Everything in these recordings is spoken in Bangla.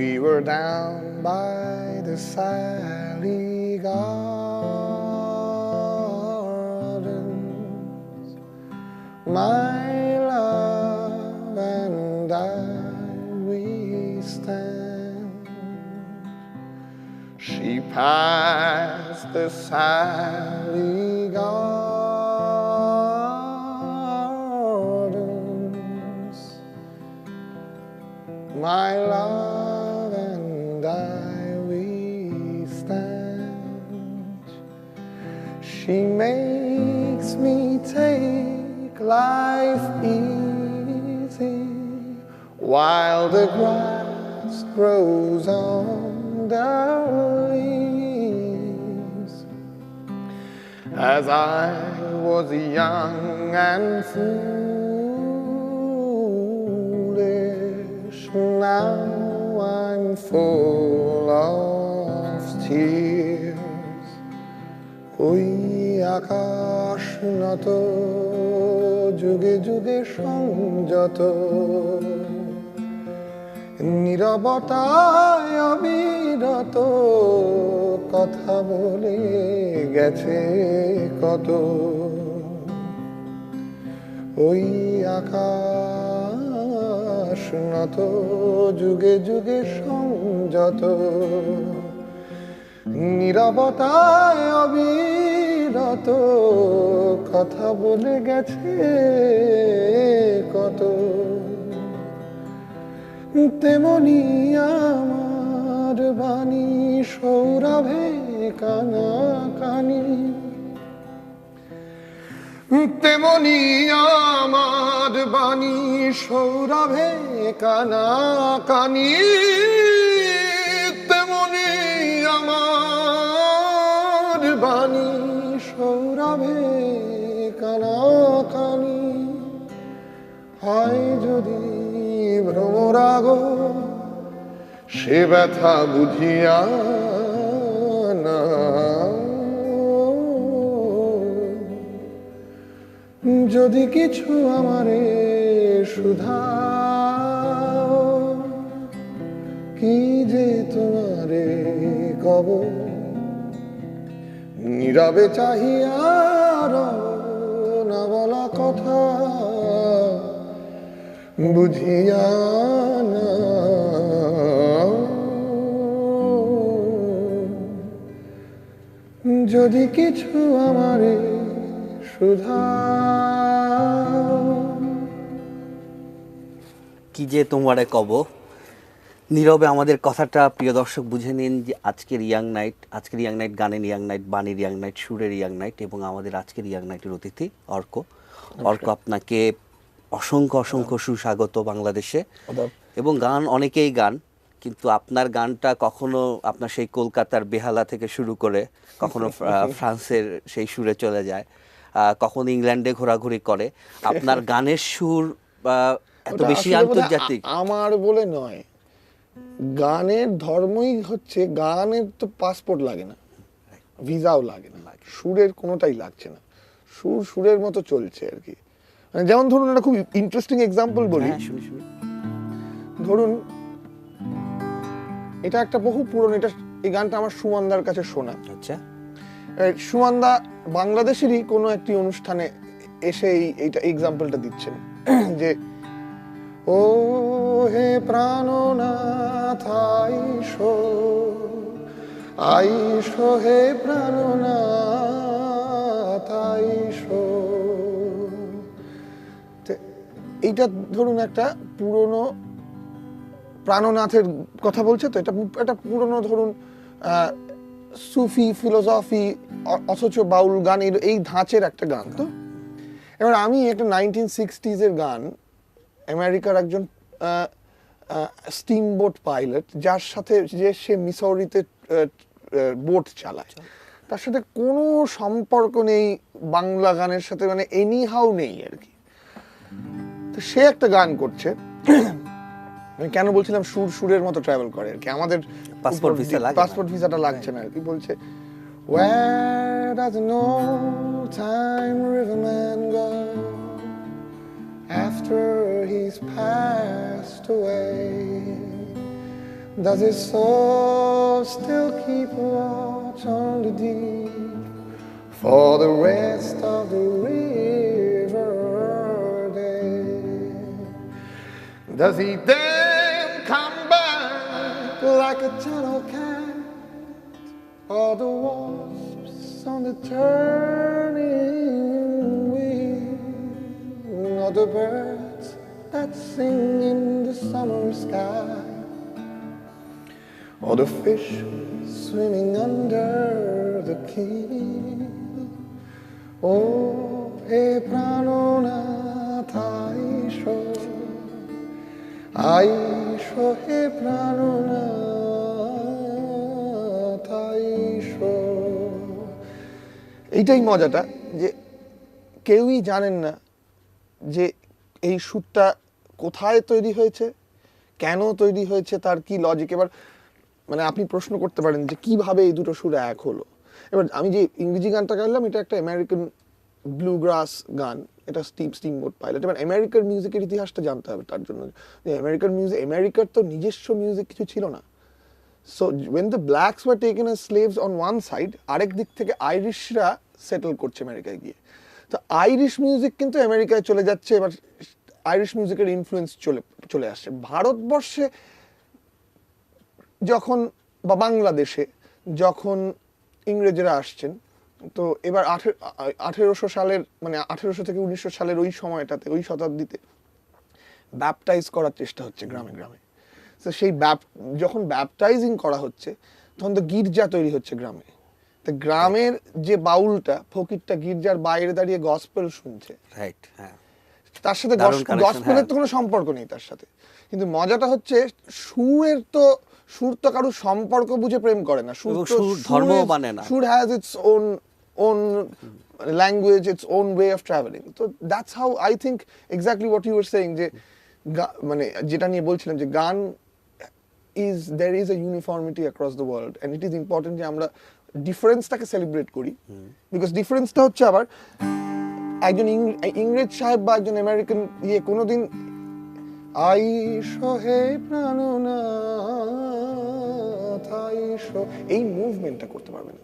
We were down by the Sally Gardens, my love and I, we stand. She passed the Sally Gardens, my love and I, we stand. She makes me take life easy while the grass grows on the leaves. As I was young and foolish, now I'm full of tears. ওই আকাশ নত যুগে যুগে সংযত, নীরবতায় অবিরত কথা বলে গেছে কত। ওই আকাশ নত যুগে যুগে সংযত, নীরবতায় অবিরত কথা বলে গেছে কত। তেমনি আমার বাণী সৌরভে কানা কানি, তেমনি আমার বাণী সৌরভে কানা কানি, তেমনি আমার বাণী সৌরভে কানা কানি। হয় যদি ভ্রমরাগ সে ব্যথা বুঝিয়া না, যদি কিছু আমারে শুধাও, কি যে তোমারে কব, নীরবে চাহিয়া না বলা কথা বুঝিয়া না। যদি কিছু আমারে শুধাও। কি যে তোমারে কব, নীরবে আমাদের কথাটা প্রিয় দর্শক বুঝে নিন যে আজকের ইয়াং নাইট গানের ইয়াং নাইট, বাণীর ইয়াং নাইট, সুরের ইয়াং নাইট এবং আমাদের আজকের ইয়াং নাইটের অতিথি অর্ক। আপনাকে অসংখ্য অসংখ্য সুস্বাগত বাংলাদেশে। এবং গান অনেকেই গান, কিন্তু আপনার গানটা কখনো আপনার সেই কলকাতার বেহালা থেকে শুরু করে কখনো ফ্রান্সের সেই সুরে চলে যায়, কখনো ইংল্যান্ডে ঘোরাঘুরি করে। আপনার গানের সুর এত বেশি আন্তর্জাতিক আমার বলে নয়, গানের ধর্মই হচ্ছে, গানের তো পাসপোর্ট লাগে না, ভিসাও লাগে না, সুরের কোনোটাই লাগছে না, সুরের মতো চলছে আর কি। মানে যেমন ধরুন একটা খুব ইন্টারেস্টিং এক্সাম্পল বলি। ধরুন এটা একটা বহু পুরনো, এই গানটা আমার সুমনদার কাছে শোনা। আচ্ছা, সুমনদা বাংলাদেশেরই কোনো একটি অনুষ্ঠানে এসে এইটা এক্সাম্পলটা দিচ্ছেন যে, ও হে প্রাণনাথ আইসো, আইসো হে প্রাণনাথ আইসো। এইটা ধরুন একটা পুরনো প্রাণনাথের কথা বলছে, তো এটা একটা পুরনো ধরুন সুফি ফিলোসফি অথচ বাউল গান, এই ধাঁচের একটা গান। তো এবার আমি একটা 1960s গান, আমেরিকার একজন স্টিমবোট পাইলট, যার সাথে যে সে মিসৌরিতে বোট চালায়, তার সাথে কোনো সম্পর্ক নেই বাংলা গানের সাথে, মানে এনি হাউ নেই আর কি। তো সে একটা গান করছে, আমি কেন বলছিলাম সুরের মতো ট্রাভেল করে আর কি, আমাদের পাসপোর্ট ভিসাটা লাগছে না আর কি। বলছে, where does an old time riverman go after he's passed away, Does his soul still keep watch on the deep for the rest of the river day? Does he then come back like a tunnel cat, or the wasps on the turning wing, or the birds that sing in the summer sky, or the fish swimming under the key? Oh, he prananath aisho, aisho he prananath aisho. এইটাই মজাটা, যে কেউই জানেন না যে এই সুরটা কোথায় তৈরি হয়েছে, কেন তৈরি হয়েছে, তার কি লজিক। এবার মানে আপনি প্রশ্ন করতে পারেন যে কিভাবে এই দুটো সুর এক হলো। এবার আমি যে ইংরেজি গানটা গাইলাম, এটা একটা আমেরিকান ব্লু গ্রাস গান, এটা স্টিমবোট পাইলট। এবার আমেরিকার মিউজিকের ইতিহাসটা জানতে হবে তার জন্য, যে আমেরিকার তো নিজস্ব মিউজিক কিছু ছিল না। So when the blacks were taken as slaves on one side, আরেক দিক থেকে আইরিশরা সেটেল করছে আমেরিকায় গিয়ে। তো আইরিশ মিউজিক কিন্তু আমেরিকায় চলে যাচ্ছে, এবার আইরিশ মিউজিকের ইনফ্লুয়েন্স চলে আসছে ভারতবর্ষে যখন, বা বাংলাদেশে যখন ইংরেজরা আসছেন। তো এবার 1800 সালের, মানে 1800 থেকে 1900 সালের ওই সময়টাতে, ওই শতাব্দীতে ব্যাপটাইজ করার চেষ্টা হচ্ছে গ্রামে গ্রামে। তো সেই যখন ব্যাপটাইজিং করা হচ্ছে, তখন তো গির্জা তৈরি হচ্ছে গ্রামে। তো গ্রামের যে বাউলটা, ফকিরটা গির্জার বাইরে দাঁড়িয়ে গসপেল শুনছে, রাইট, হ্যাঁ, তার সাথে গসপেলের তো কোনো সম্পর্ক নেই তার সাথে। কিন্তু মজাটা হচ্ছে সুর তো কারো সম্পর্ক বুঝে প্রেম করে না, সুর ধর্ম মানে না। সুর has its own language, its own way of travelling. তো that's how I think exactly what you are saying, যে মানে যেটা নিয়ে বলছিলাম, যে গান there is a uniformity across the world, and it is important যে আমরা ডিফারেন্সটাকে সেলিব্রেট করি। বিকজ ডিফারেন্সটা হচ্ছে আবার একজন ইংরেজ সাহেব বা একজন আমেরিকান কোনোদিন আইশো হে প্রাণনাথ আইশো এই মুভমেন্টটা করতে পারবে না।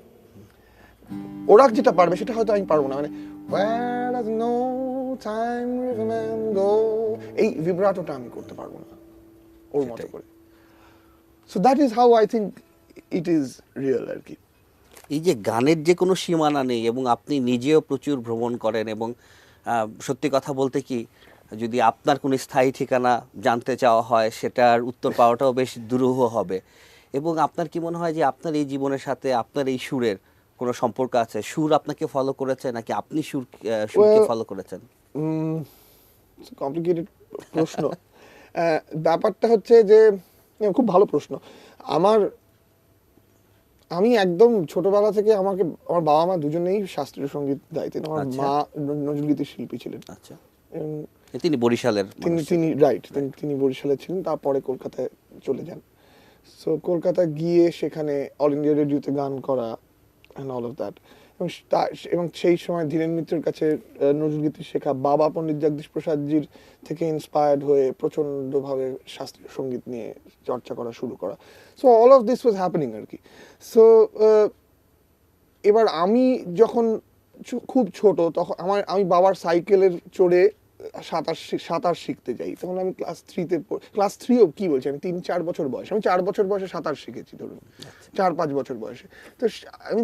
ওরা যেটা পারবে সেটা হয়তো আমি পারবো না। মানে where does no time riverman go, এই ভিব্রাটোটা আমি করতে পারবো না ওর মতো করে। So that is how I think it is real আর কি। এই যে গানের যে কোনো সীমানা নেই, এবং আপনি নিজেও প্রচুর ভ্রমণ করেন, এবং সত্যি কথা বলতে কি, যদি আপনার কোনো স্থায়ী ঠিকানা জানতে চাওয়া হয়, সেটার উত্তর পাওয়াটাও বেশ দুরূহ হবে। এবং আপনার কি মনে হয় যে আপনার এই জীবনের সাথে আপনার এই সুরের কোনো সম্পর্ক আছে? সুর আপনাকে ফলো করেছে, নাকি আপনি সুরকে ফলো করেছেন? কমপ্লিকেটেড প্রশ্ন। ব্যাপারটা হচ্ছে যে, খুব ভালো প্রশ্ন। আমি একদম ছোটবেলা থেকে আমার বাবা মা দুজনেই শাস্ত্রীয় সঙ্গীত গাইতেন। আমার মা নজরুলগীতির শিল্পী ছিলেন। আচ্ছা, তিনি বরিশালের, তিনি বরিশালের ছিলেন, তারপরে কলকাতায় চলে যান। সো কলকাতা গিয়ে সেখানে অল ইন্ডিয়া রেডিওতে গান করা and all of that, এবং সেই সময় ধীরেন মিত্রের কাছে নজরুলগীতি শেখা, বাবা পণ্ডিত জগদীশ প্রসাদজির থেকে ইন্সপায়ার্ড হয়ে প্রচণ্ডভাবে শাস্ত্রীয় সঙ্গীত নিয়ে চর্চা করা শুরু করা। So all of this was happening আর কি। সো এবার আমি যখন খুব ছোট, তখন আমি বাবার সাইকেলের চড়ে সাঁতার শিখতে যাই। তখন আমি ক্লাস থ্রিও কি বলছি, আমি 3-4 বছর বয়স, আমি 4 বছর বয়সে সাঁতার শিখেছি, ধরুন 4-5 বছর বয়সে। তো আমি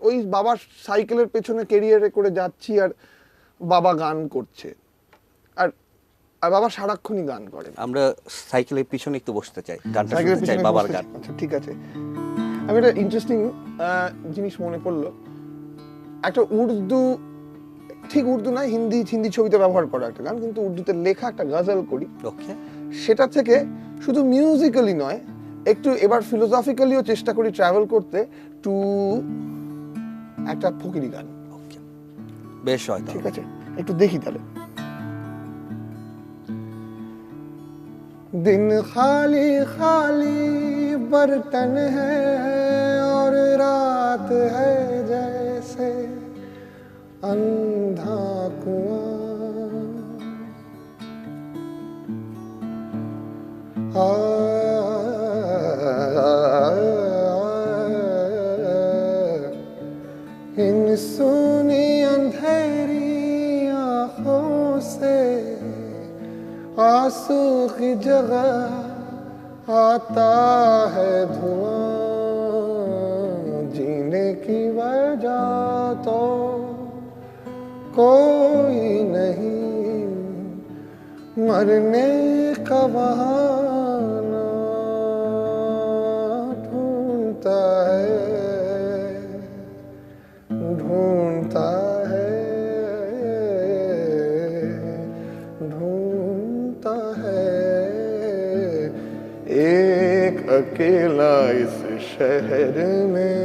ওই বাবার সাইকেলের পেছনে ক্যারিয়ারে করে যাচ্ছি, আর বাবা গান করছে, আর বাবা সারাক্ষণই গান করেন। আমরা সাইকেলের পিছনে একটু বসতে চাই, গানটা শুনতে চাই, বাবার গান। আচ্ছা, ঠিক আছে। আমি একটা ইন্টারেস্টিং জিনিস মনে পড়লো, একটা ঠিক উর্দু নয়, হিন্দি ছবিতে ব্যবহার করা একটা গান, কিন্তু উর্দুতে লেখা একটা গজল করি। সেটা থেকে শুধু মিউজিক্যালি নয়, একটু এবার ফিলোসফিক্যালিও চেষ্টা করি ট্রাভেল করতে টু একটা ফকিরি গান। বেশ হয়, ঠিক আছে, একটু দেখি তাহলে। दिन खाली खाली बर्तन है और रात है जैसे अंधा कुआं, जगह आता है धुआं, जीने की वजह तो कोई नहीं, मरने का बहाना ढूंढता है, ढूंढता है एक अकेला इस शहर में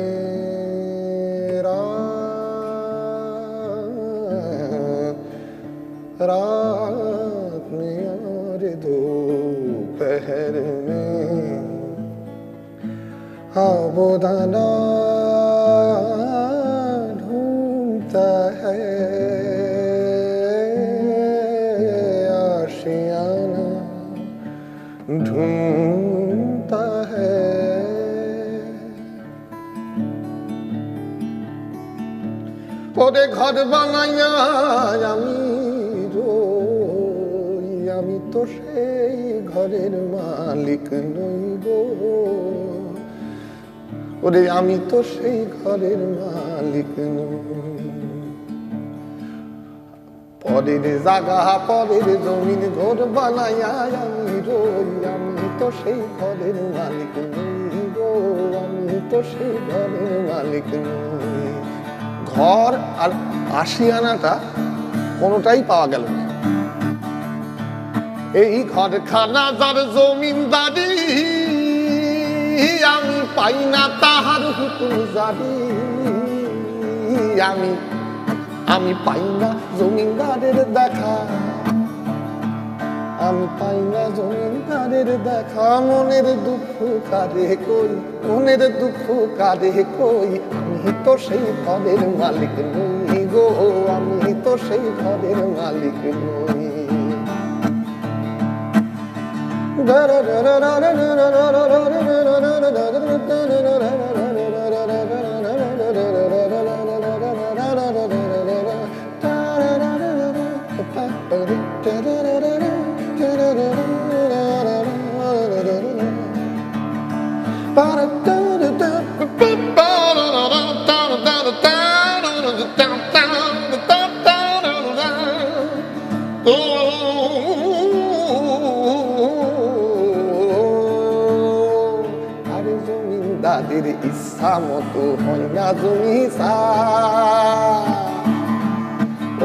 रात में और दोपहर में आबोदाना ढूंढता है, आशियाना ढूंढता है। ওরে ঘর বানাইয়া আমি তো সেই ঘরের মালিক নই গো, ওরে আমি তো সেই ঘরের মালিক নই। পরের জায়গা পরের জমিন ঘর বানাইয়া আমি রই, আমি তো সেই ঘরের মালিক নই গো, আমি তো সেই ঘরের মালিক নই। ঘর আর আশিয়ানাটা কোনোটাই পাওয়া গেল না। এই ঘরখানা যার জমিনদারি, আমি পাই না তাহার হুকুম জারি, আমি পাই না জমিনদারের দেখা, আমি পাই না জমিনদারের দেখা। মনের দুঃখ কারে কই, মনের দুঃখ কারে কই, আমি তো সেই ঘরের মালিক নই গো, আমি তো সেই ঘরের মালিক নই। দাদির ইচ্ছা মতো হয় না জমি চাষ,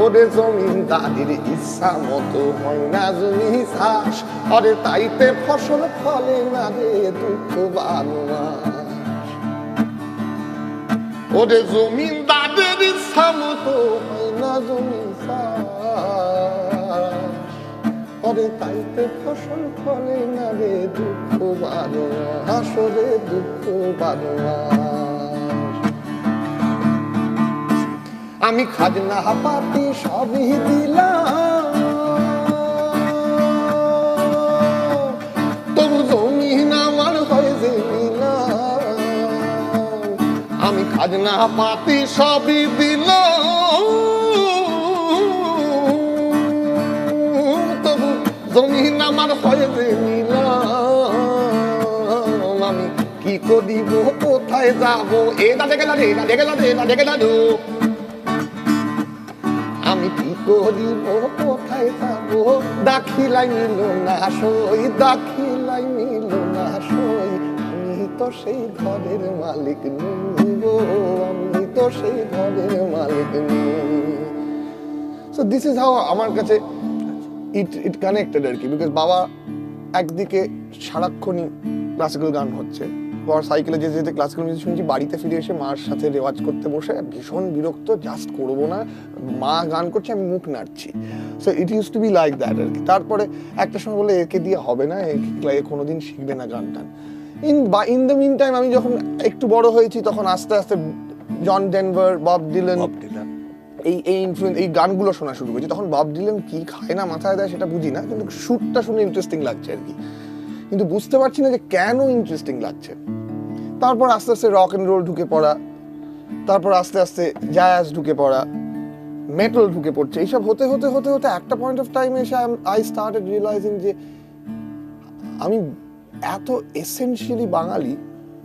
ওরে জমিন দাদির ইচ্ছা মতো হয় না জমি চাষ, আরে তাইতে ফসল ফলে না রে দুঃখ বারমাস। ওরে জমিন দাদির ইচ্ছা মতো হয় না জমি চাষ, আরে তাইতে ফসল ফলে না রে দুঃখ বারমাস, রে দুঃখ বারমাস। আমি খাজনা পাতি সবই দিলাম, তবু জমিন আমার হয় যে নিলাম। আমি খাজনা পাতি সবই দিলাম, তবু জমিন আমার হয় যে নিলাম। আমি কি করিব কোথায় যাব, এ দাঁড়ে গেল রে, দাঁড়ে গেল রে, দাঁড়ে গেল। আমি কি করিব কোথায় যাব, দাখিলাই নিল না সই, দাখিলাই নিল না সই। আমি তো সেই ঘরের মালিক নই গো, আমি তো সেই ঘরের মালিক নই। সো দিস ইজ হাউ আমার কাছে ইট কানেক্টেড আর কি। বিকজ বাবা একদিকে সারাক্ষণই ক্লাসিক্যাল গান হচ্ছে, পর সাইকেলে যেতে যেতে ক্লাসিক্যাল মিউজিক শুনছি, বাড়িতে ফিরে এসে মার সাথে রেওয়াজ করতে বসে ভীষণ বিরক্ত, জাস্ট করবো না, মা গান করছে আমি মুখ নাড়ছি। So it use to be like that আর কি। তারপরে একটা সময় বলে একে দিয়ে হবে না, এ কোনোদিন শিখবে না গান টান। ইন দ্য মিন টাইম আমি যখন একটু বড় হয়েছি তখন আস্তে আস্তে জন ডেনভার, বব ডিলান, এই ইনফ্লুয়েন্স, এই গানগুলো শোনা শুরু করেছি। তখন বব ডিলান কি খায় না মাথায় দেয় সেটা বুঝি না, কিন্তু সুরটা শুনে ইন্টারেস্টিং লাগছে আর কি, কিন্তু বুঝতে পারছি না যে কেন ইন্টারেস্টিং লাগছে। তারপর আস্তে আস্তে রক অ্যান্ড রোল ঢুকে পড়া, তারপর আস্তে আস্তে জ্যাজ ঢুকে পড়া, মেটাল ঢুকে পড়ছে। এইসব হতে হতে হতে হতে একটা পয়েন্ট অফ টাইমে এসে আই স্টার্টেড রিয়েলাইজিং যে আমি এত এসেনশিয়ালি বাঙালি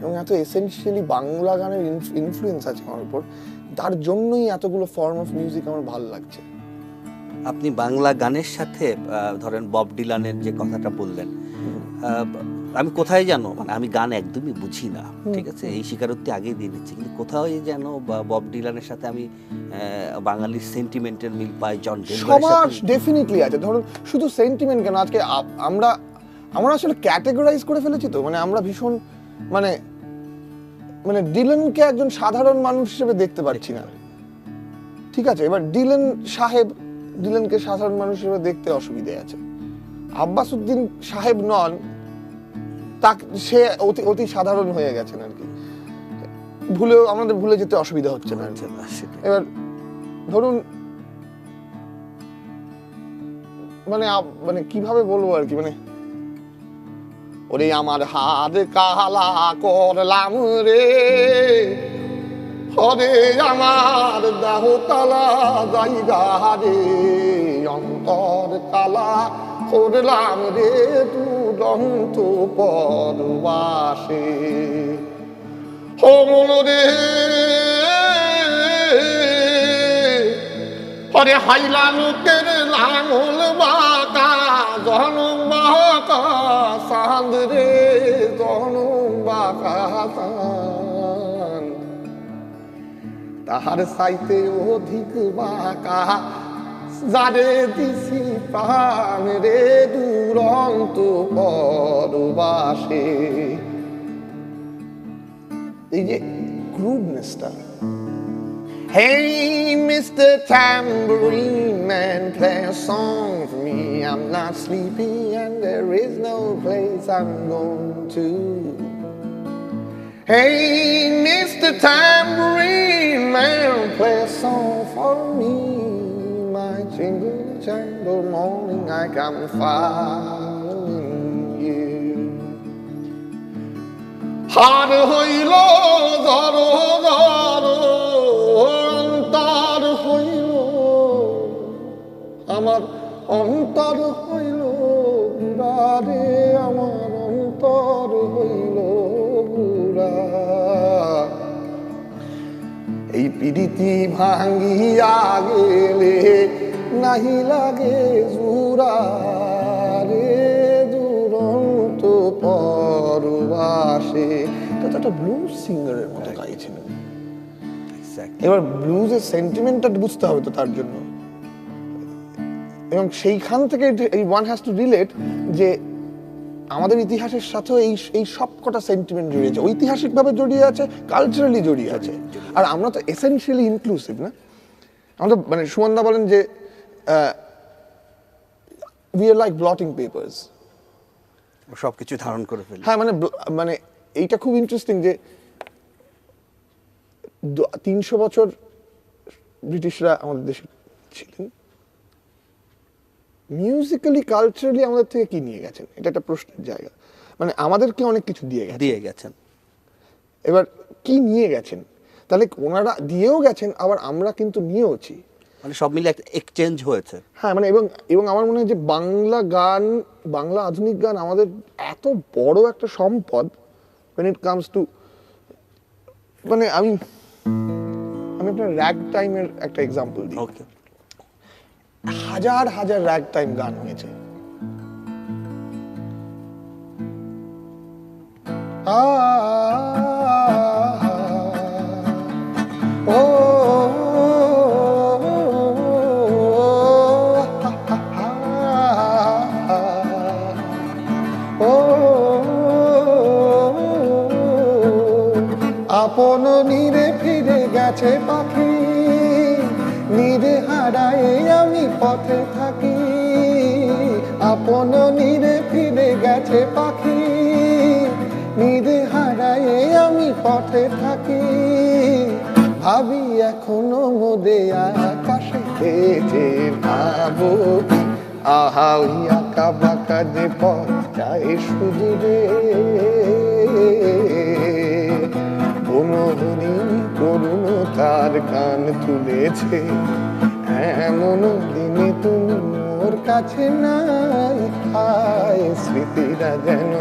এবং এত এসেনশিয়ালি বাংলা গানের ইনফ্লুয়েন্স আছে আমার উপর, তার জন্যই এতগুলো ফর্ম অফ মিউজিক আমার ভালো লাগছে। আপনি বাংলা গানের সাথে ধরেন বব ডিলানের যে কথাটা বললেন, আমি কোথায় জানো, মানে আমি গান একদমই বুঝি না, ঠিক আছে, এই স্বীকারোক্তি আগেই দিয়ে দিচ্ছি, কিন্তু কোথাও যেন বব ডিলানের সাথে আমি বাঙালির সেন্টিমেন্টের মিল পাই, জন ডেনভারের সবার সাথে। ডেফিনেটলি আছে। ধরুন শুধু সেন্টিমেন্ট কেন, আজকে আমরা আসলে ক্যাটেগরাইজ করে ফেলেছি তো, মানে আমরা ভীষণ মানে মানে ডিলানকে একজন সাধারণ মানুষ হিসেবে দেখতে পাচ্ছি না, ঠিক আছে। এবার ডিলানকে সাধারণ মানুষ হিসেবে দেখতে অসুবিধে আছে। আব্বাস উদ্দিন সাহেব নন, সে অতি সাধারণ হয়ে গেছেন আর কি, আমাদের ভুলে যেতে অসুবিধা হচ্ছে না। এবার ধরুন মানে কিভাবে বলবো আর কি, মানে ওরে আমার হাত কালা করলাম রে, ওরে আমার দেহ কালা জায়গা রে, অন্তর কালা করলাম রে দুরন্ত পরবাসে। ও মন রে ওরে হাইলা লোকের লাঙল বাঁকা, জনম বাঁকা চাঁদ রে, জনম বাঁকা চাঁদ, তাহার চাইতে অধিক বাঁকা যারে দিছি প্রাণ রে দুরন্ত পরবাসে। এই যে গ্রুভনেসটা, hey Mr. Tambourine Man, play a song for me, I'm not sleepy and there is no place I'm going to. Hey Mr. Tambourine Man, play a song for me, my jingle jangle morning I come following you. হার হইল ধরো ধরো, অন্তর হইল আমার, অন্তর হইল গুড়া রে, আমার অন্তর হইল গুড়া। এই পিরিতি ভাঙ্গিয়া গেলে নাহি লাগে জুড়া রে দুরন্ত পরবাসে। তো একটা ব্লুজ সিঙ্গারের মতো গাইছিলেন। এবার ব্লুজের সেন্টিমেন্টটা বুঝতে হবে তো তার জন্য, এবং সেইখান থেকে এই ওয়ান হ্যাজ টু রিলেট যে আমাদের ইতিহাসের সাথেও এই সব কটা সেন্টিমেন্ট জড়িয়ে আছে, ঐতিহাসিকভাবে জড়িয়ে আছে, কালচারালি জড়িয়ে আছে। আর আমরা তো এসেনশিয়ালি ইনক্লুসিভ না, আমরা মানে সুমনদা বলেন যে we are like bloating papers, সবকিছু ধারণ করে ফেলি। হ্যাঁ, মানে এইটা খুব ইন্টারেস্টিং যে 300 বছর ব্রিটিশরা আমাদের দেশে ছিলেন, মিউজিক্যালি কালচারালি আমাদের থেকে কি নিয়ে গেছেন, এটা একটা প্রশ্নের জায়গা। মানে আমাদেরকে অনেক কিছু দিয়ে গেছেন, এবার কি নিয়ে গেছেন, তাহলে ওনারা দিয়েও গেছেন, আবার আমরা কিন্তু নিয়েওছি, মানে সব মিলে একটা এক্সচেঞ্জ হয়েছে। হ্যাঁ, মানে এবং আমার মনে হয় যে বাংলা আধুনিক গান আমাদের এত বড় একটা সম্পদ when it comes to, মানে আমি আপনার র্যাগ টাইমের একটা এক্সাম্পল দিই। ওকে, হাজার হাজার র্যাগ টাইম গান হয়েছে, আপন নীরে ফিরে গেছে পাখি, নীরে হারায় আমি পথে থাকি, আপন নীরে ফিরে গেছে পাখি, নীরে হারায় আমি পথে থাকি, ভাবি এখনো মোদে আকাশে যে ভাবো, আহা ওই আঁকা বাঁকা যে পথ যায় শুধু রে, বনহরি করুণ তার গান তুলেছে, এমন দিনে তুমি মোর কাছে নাই, হায় স্মৃতিরা যেন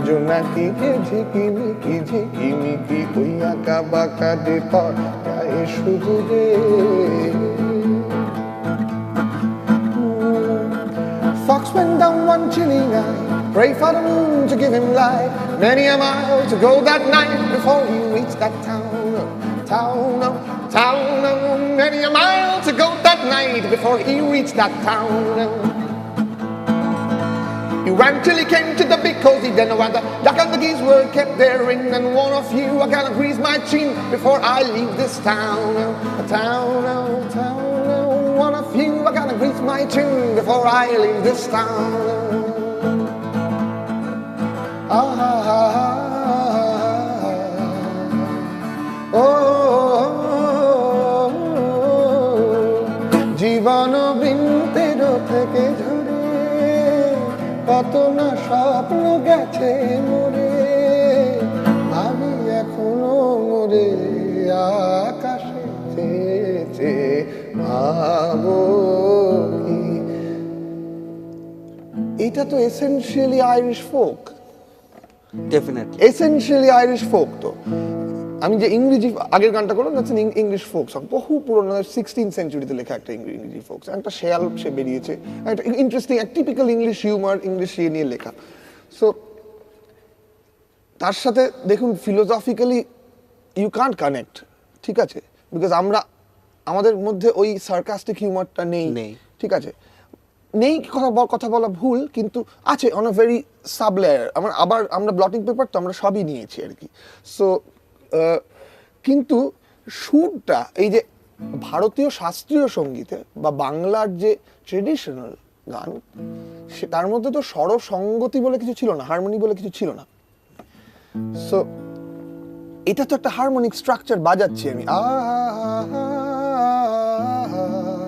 জোনাকিকে ঝিকিমিকি ঝিকিমিকি ওই আঁকা বাঁকা ডেপর গায়ে শুধু রে। Fox went down one chilly night, pray for the moon to give him light. Many a mile to go that night before he reached that town. Many a mile to go that night before he reached that town. He ran till he came to the big cozy den where the duck and the geese were kept their inn. And one of you, I gotta grease my chin before I leave this town. One of you, I gotta grease my chin before I leave this town. জীবন বৃন্তের থেকে ঝরে কত না স্বপ্ন গেছে মরে, আমি এখনো মরে আকাশে চেয়েছে ভাবো কি। এটা তো essentially Irish folk, definitely essentially Irish folk. তো আমি যে ইংরেজি আগের গানটা করলাম, that's N English folk song, বহু পুরনো 16th সেঞ্চুরিতে লেখা একটা ইংরেজি ফোক সং। একটা শেয়াল সে বেরিয়েছে, একটা interesting typical English humour, English ইয়ে নিয়ে লেখা। সো তার সাথে দেখুন ফিলোসফিক্যালি ইউ কান্ট কানেক্ট, ঠিক আছে, বিকজ আমরা আমাদের মধ্যে ওই সার্কাস্টিক হিউমারটা নেই, ঠিক আছে, নেই কথা বলা ভুল, কিন্তু আছে on a very sub layer. আবার আমরা ব্লটিং পেপার তো আমরা সবই নিয়েছি আর কি। সো কিন্তু সুরটা এই যে ভারতীয় শাস্ত্রীয় সঙ্গীতে বা বাংলার যে ট্রেডিশনাল গান, তার মধ্যে তো স্বরসঙ্গতি বলে কিছু ছিল না, হারমোনি বলে কিছু ছিল না। সো এটা তো একটা হারমোনিক স্ট্রাকচার বাজাচ্ছি আমি,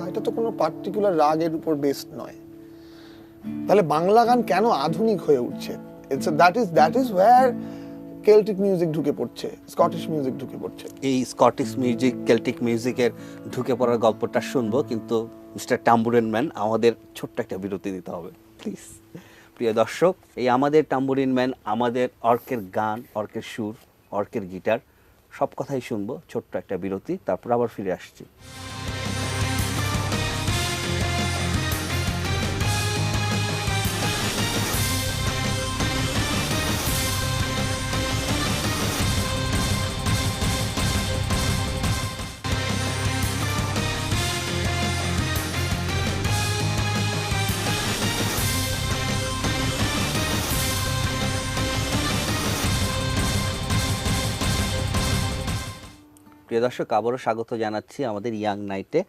এটা তো কোনো পার্টিকুলার রাগের উপর বেসড নয়। তাহলে বাংলা গান কেন আধুনিক হয়ে উঠছে? That is wire Celtic music ঢুকে পড়ছে, স্কটিশ মিউজিক ঢুকে পড়ছে। এই স্কটিশ মিউজিক, কেল্টিক মিউজিকের ঢুকে পড়ার গল্পটা শুনবো, কিন্তু মিস্টার টাম্বুরিন ম্যান আমাদের ছোট্ট একটা বিরতি দিতে হবে প্লিজ। প্রিয় দর্শক, এই আমাদের টাম্বুরিন ম্যান আমাদের অর্কের গান, অর্কের সুর, অর্কের গিটার সব কথাই শুনবো, ছোট্ট একটা বিরতি, তারপর আবার ফিরে আসছি। প্রিয় দর্শক, আবারও স্বাগত জানাচ্ছি আমাদের ইয়াং নাইটে,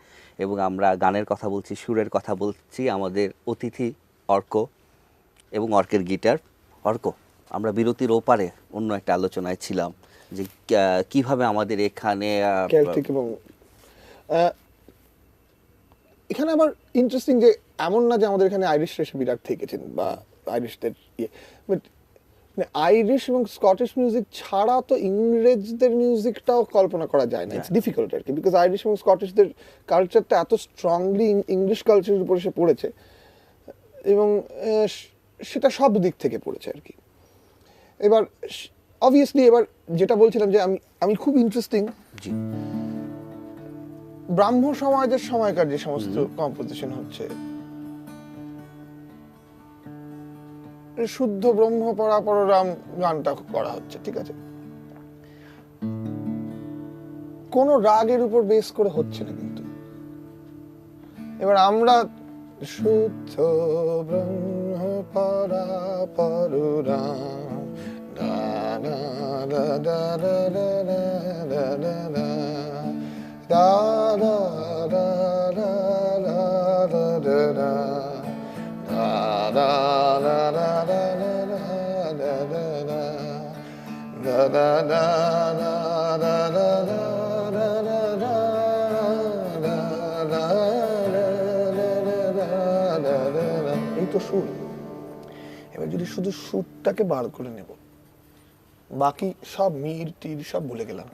এবং আমরা গানের কথা বলছি, সুরের কথা বলছি। আমাদের অতিথি অর্ক এবং অর্কের গিটার। অর্ক, আমরা বিরতির ওপারে অন্য একটা আলোচনায় ছিলাম যে কিভাবে আমাদের এখানে কেল্টিক এবং এখানে আবার ইন্টারেস্টিং যে এমন না যে আমাদের এখানে আইরিশ এসে বিরাট থেকেছেন বা আইরিশদের ইয়ে, বাট আইরিশ এবং স্কটিশ মিউজিক ছাড়া তো ইংরেজদের মিউজিকটাও কল্পনা করা যায় না। ইটস ডিফিকাল্ট আর কি, বিকজ আইরিশ এবং স্কটিশদের কালচারটা এত স্ট্রংলি ইংলিশ কালচারের উপর এসে পড়েছে, এবং সেটা সব দিক থেকে পড়েছে আর কি। এবার অবভিয়াসলি এবার যেটা বলছিলাম যে আমি খুব ইন্টারেস্টিং ব্রাহ্ম সমাজের সময়কার যে সমস্ত কম্পোজিশন হচ্ছে, শুদ্ধ ব্রহ্ম পরাপররাম গানটা করা হচ্ছে, ঠিক আছে, কোন রাগের উপর বেস করে হচ্ছে না। কিন্তু এবার আমরা শুদ্ধ ব্রহ্ম পরাপররাম দা দা দা দা দা দা দা দা দা da da da da da da da da da da da da এই তো সুর। এবার যদি শুধু সুরটাকে বার করে নেব, বাকি সব মির টির সব ভুলে গেলাম।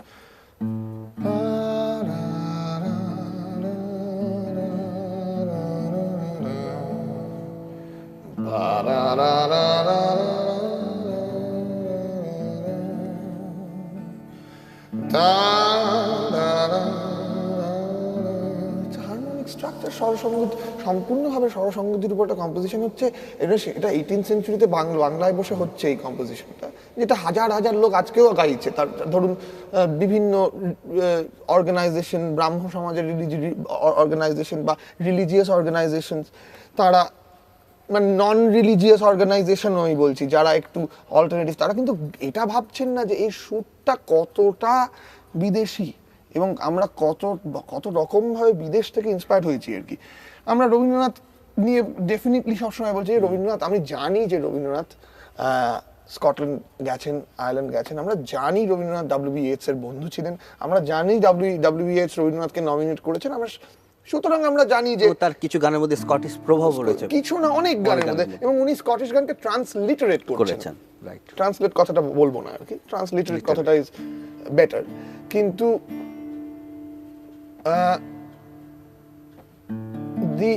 রা রা রা হারমোনিক স্ট্রাকচার স্বরসঙ্গীত সম্পূর্ণভাবে স্বরসঙ্গীতের উপর একটা কম্পোজিশন হচ্ছে। এটা 18th সেঞ্চুরিতে বাংলায় বসে হচ্ছে এই কম্পোজিশনটা, যেটা হাজার হাজার লোক আজকেও গাইছে। তার ধরুন বিভিন্ন অর্গানাইজেশন, ব্রাহ্ম সমাজের অর্গানাইজেশন বা রিলিজিয়াস অর্গানাইজেশন, তারা মানে নন রিলিজিয়াস অর্গানাইজেশন আমি বলছি, যারা একটু অল্টারনেটিভ, তারা কিন্তু এটা ভাবছেন না যে এই সুরটা কতটা বিদেশি এবং আমরা কত রকমভাবে বিদেশ থেকে ইন্সপায়ার্ড হয়েছি আর কি। আমরা রবীন্দ্রনাথ নিয়ে ডেফিনেটলি সবসময় বলছি যে রবীন্দ্রনাথ, আমি জানি যে রবীন্দ্রনাথ স্কটল্যান্ড গেছেন, আয়ারল্যান্ড গেছেন, আমরা জানি রবীন্দ্রনাথ ডব্লিউ.বি. ইয়েটস এর বন্ধু ছিলেন, আমরা জানি ডব্লিউ.বি. ইয়েটস রবীন্দ্রনাথকে নমিনেট করেছেন, আমরা সুতরাং আমরা জানি যে তার কিছু গানের মধ্যে স্কটিশ প্রভাব রয়েছে, কিছু না অনেক গানের মধ্যে, এবং উনি স্কটিশ গানকে ট্রান্সলিটারেট করেছেন। রাইট, ট্রান্সলেট কথাটা বলবো না আর কি, ট্রান্সলিটারেট কথাটা ইজ বেটার। কিন্তু দি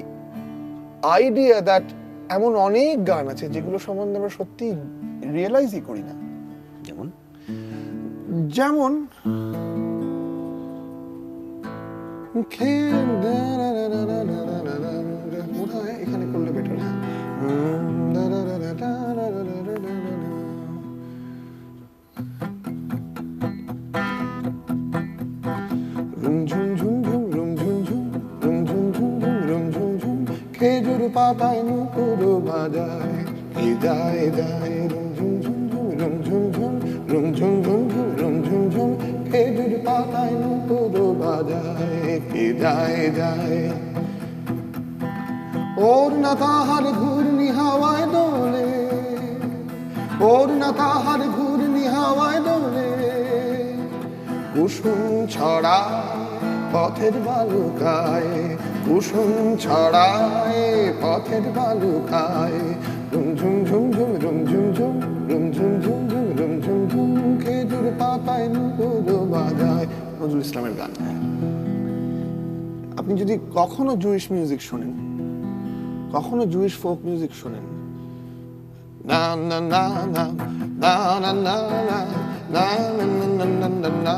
আইডিয়া দ্যাট এমন অনেক গান আছে যেগুলো সম্বন্ধে আমরা সত্যি রিয়েলাইজই করি না, যেমন এখানে করলে বেটার। খেজুর পাতায় নুপুর বাজায়, কে যায় যায় রুম ঝুম ঝুম ঝুম রুম ঝুম ঝুম রুম ঝুম ঝুম ঝুম রুম ঝুম ঝুম, খেজুর পাতায় নুপুর বাজায়, কে যায় যায়। ওর না তাহার ঘূর্ণি হাওয়ায় দোলে, ওর না তাহার ঘূর্ণি হাওয়ায় দোলে, কুসুম ছড়ায় পথের বালুকায়, কুসুম ছড়ায় পথের বালুকায়, রুম ঝুম ঝুম ঝুম রুম ঝুম ঝুম রুম ঝুম ঝুম ঝুম রুম ঝুম ঝুম, খেজুর পাতায় নুপুর বাজায়। নজরুল ইসলামের গান। আপনি যদি কখনো জুইশ মিউজিক শোনেন, কখনো জুইশ ফোক মিউজিক শোনেন, না না না না না না না না না না না না না না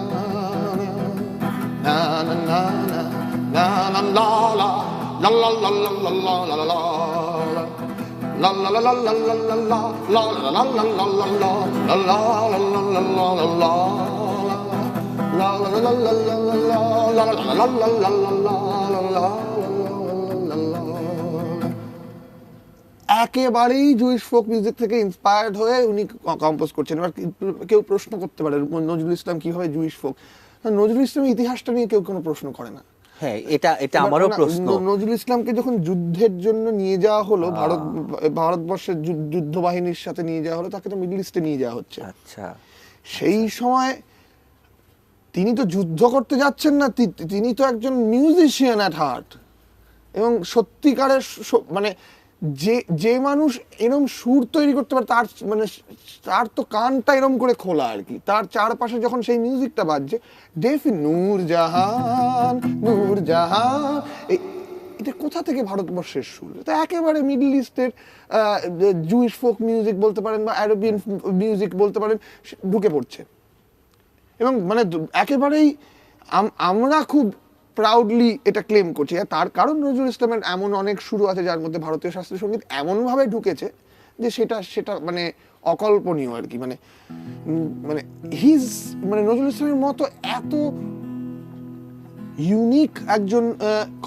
একেবারেই জুইশ ফোক মিউজিক থেকে ইন্সপায়ার্ড হয়ে উনি কম্পোজ করছেন। এবার কেউ প্রশ্ন করতে পারে নজরুল ইসলাম কিভাবে জুইশ ফোক, নজরুল ইসলামের ইতিহাসটা নিয়ে কেউ কোনো প্রশ্ন করে না। হ্যাঁ, এটা আমারও প্রশ্ন। নজরুল ইসলামকে যখন যুদ্ধের জন্য নিয়ে যাওয়া হলো, ভারতবর্ষের যুদ্ধ বাহিনীর সাথে নিয়ে যাওয়া হলো, তাকে তো মিডল ইস্টে নিয়ে যাওয়া হচ্ছে। আচ্ছা, সেই সময় তিনি তো যুদ্ধ করতে যাচ্ছেন না, তিনি তো একজন মিউজিশিয়ান অ্যাট হার্ট, এবং সত্যিকারের মানে যে মানুষ এরম সুর তৈরি করতে পারে, তার তো কানটা এরম করে খোলা আর কি। তার চারপাশে যখন সেই মিউজিকটা বাজছে, নূরজাহান নূরজাহান, এটা কোথা থেকে ভারতবর্ষের সুর? এটা একেবারে মিডল ইস্টের জুইশ ফোক মিউজিক বলতে পারেন বা আরবিয়ান মিউজিক বলতে পারেন, ঢুকে পড়ছে। এবং মানে একেবারেই আমরা খুব প্রাউডলি এটা ক্লেম করছি। তার কারণ নজরুল ইসলামের এমন অনেক শুরু আছে যার মধ্যে ভারতীয় শাস্ত্রীয় সঙ্গীত এমনভাবে ঢুকেছে যে সেটা মানে অকল্পনীয় আর কি। মানে নজরুল ইসলামের মতো এত ইউনিক একজন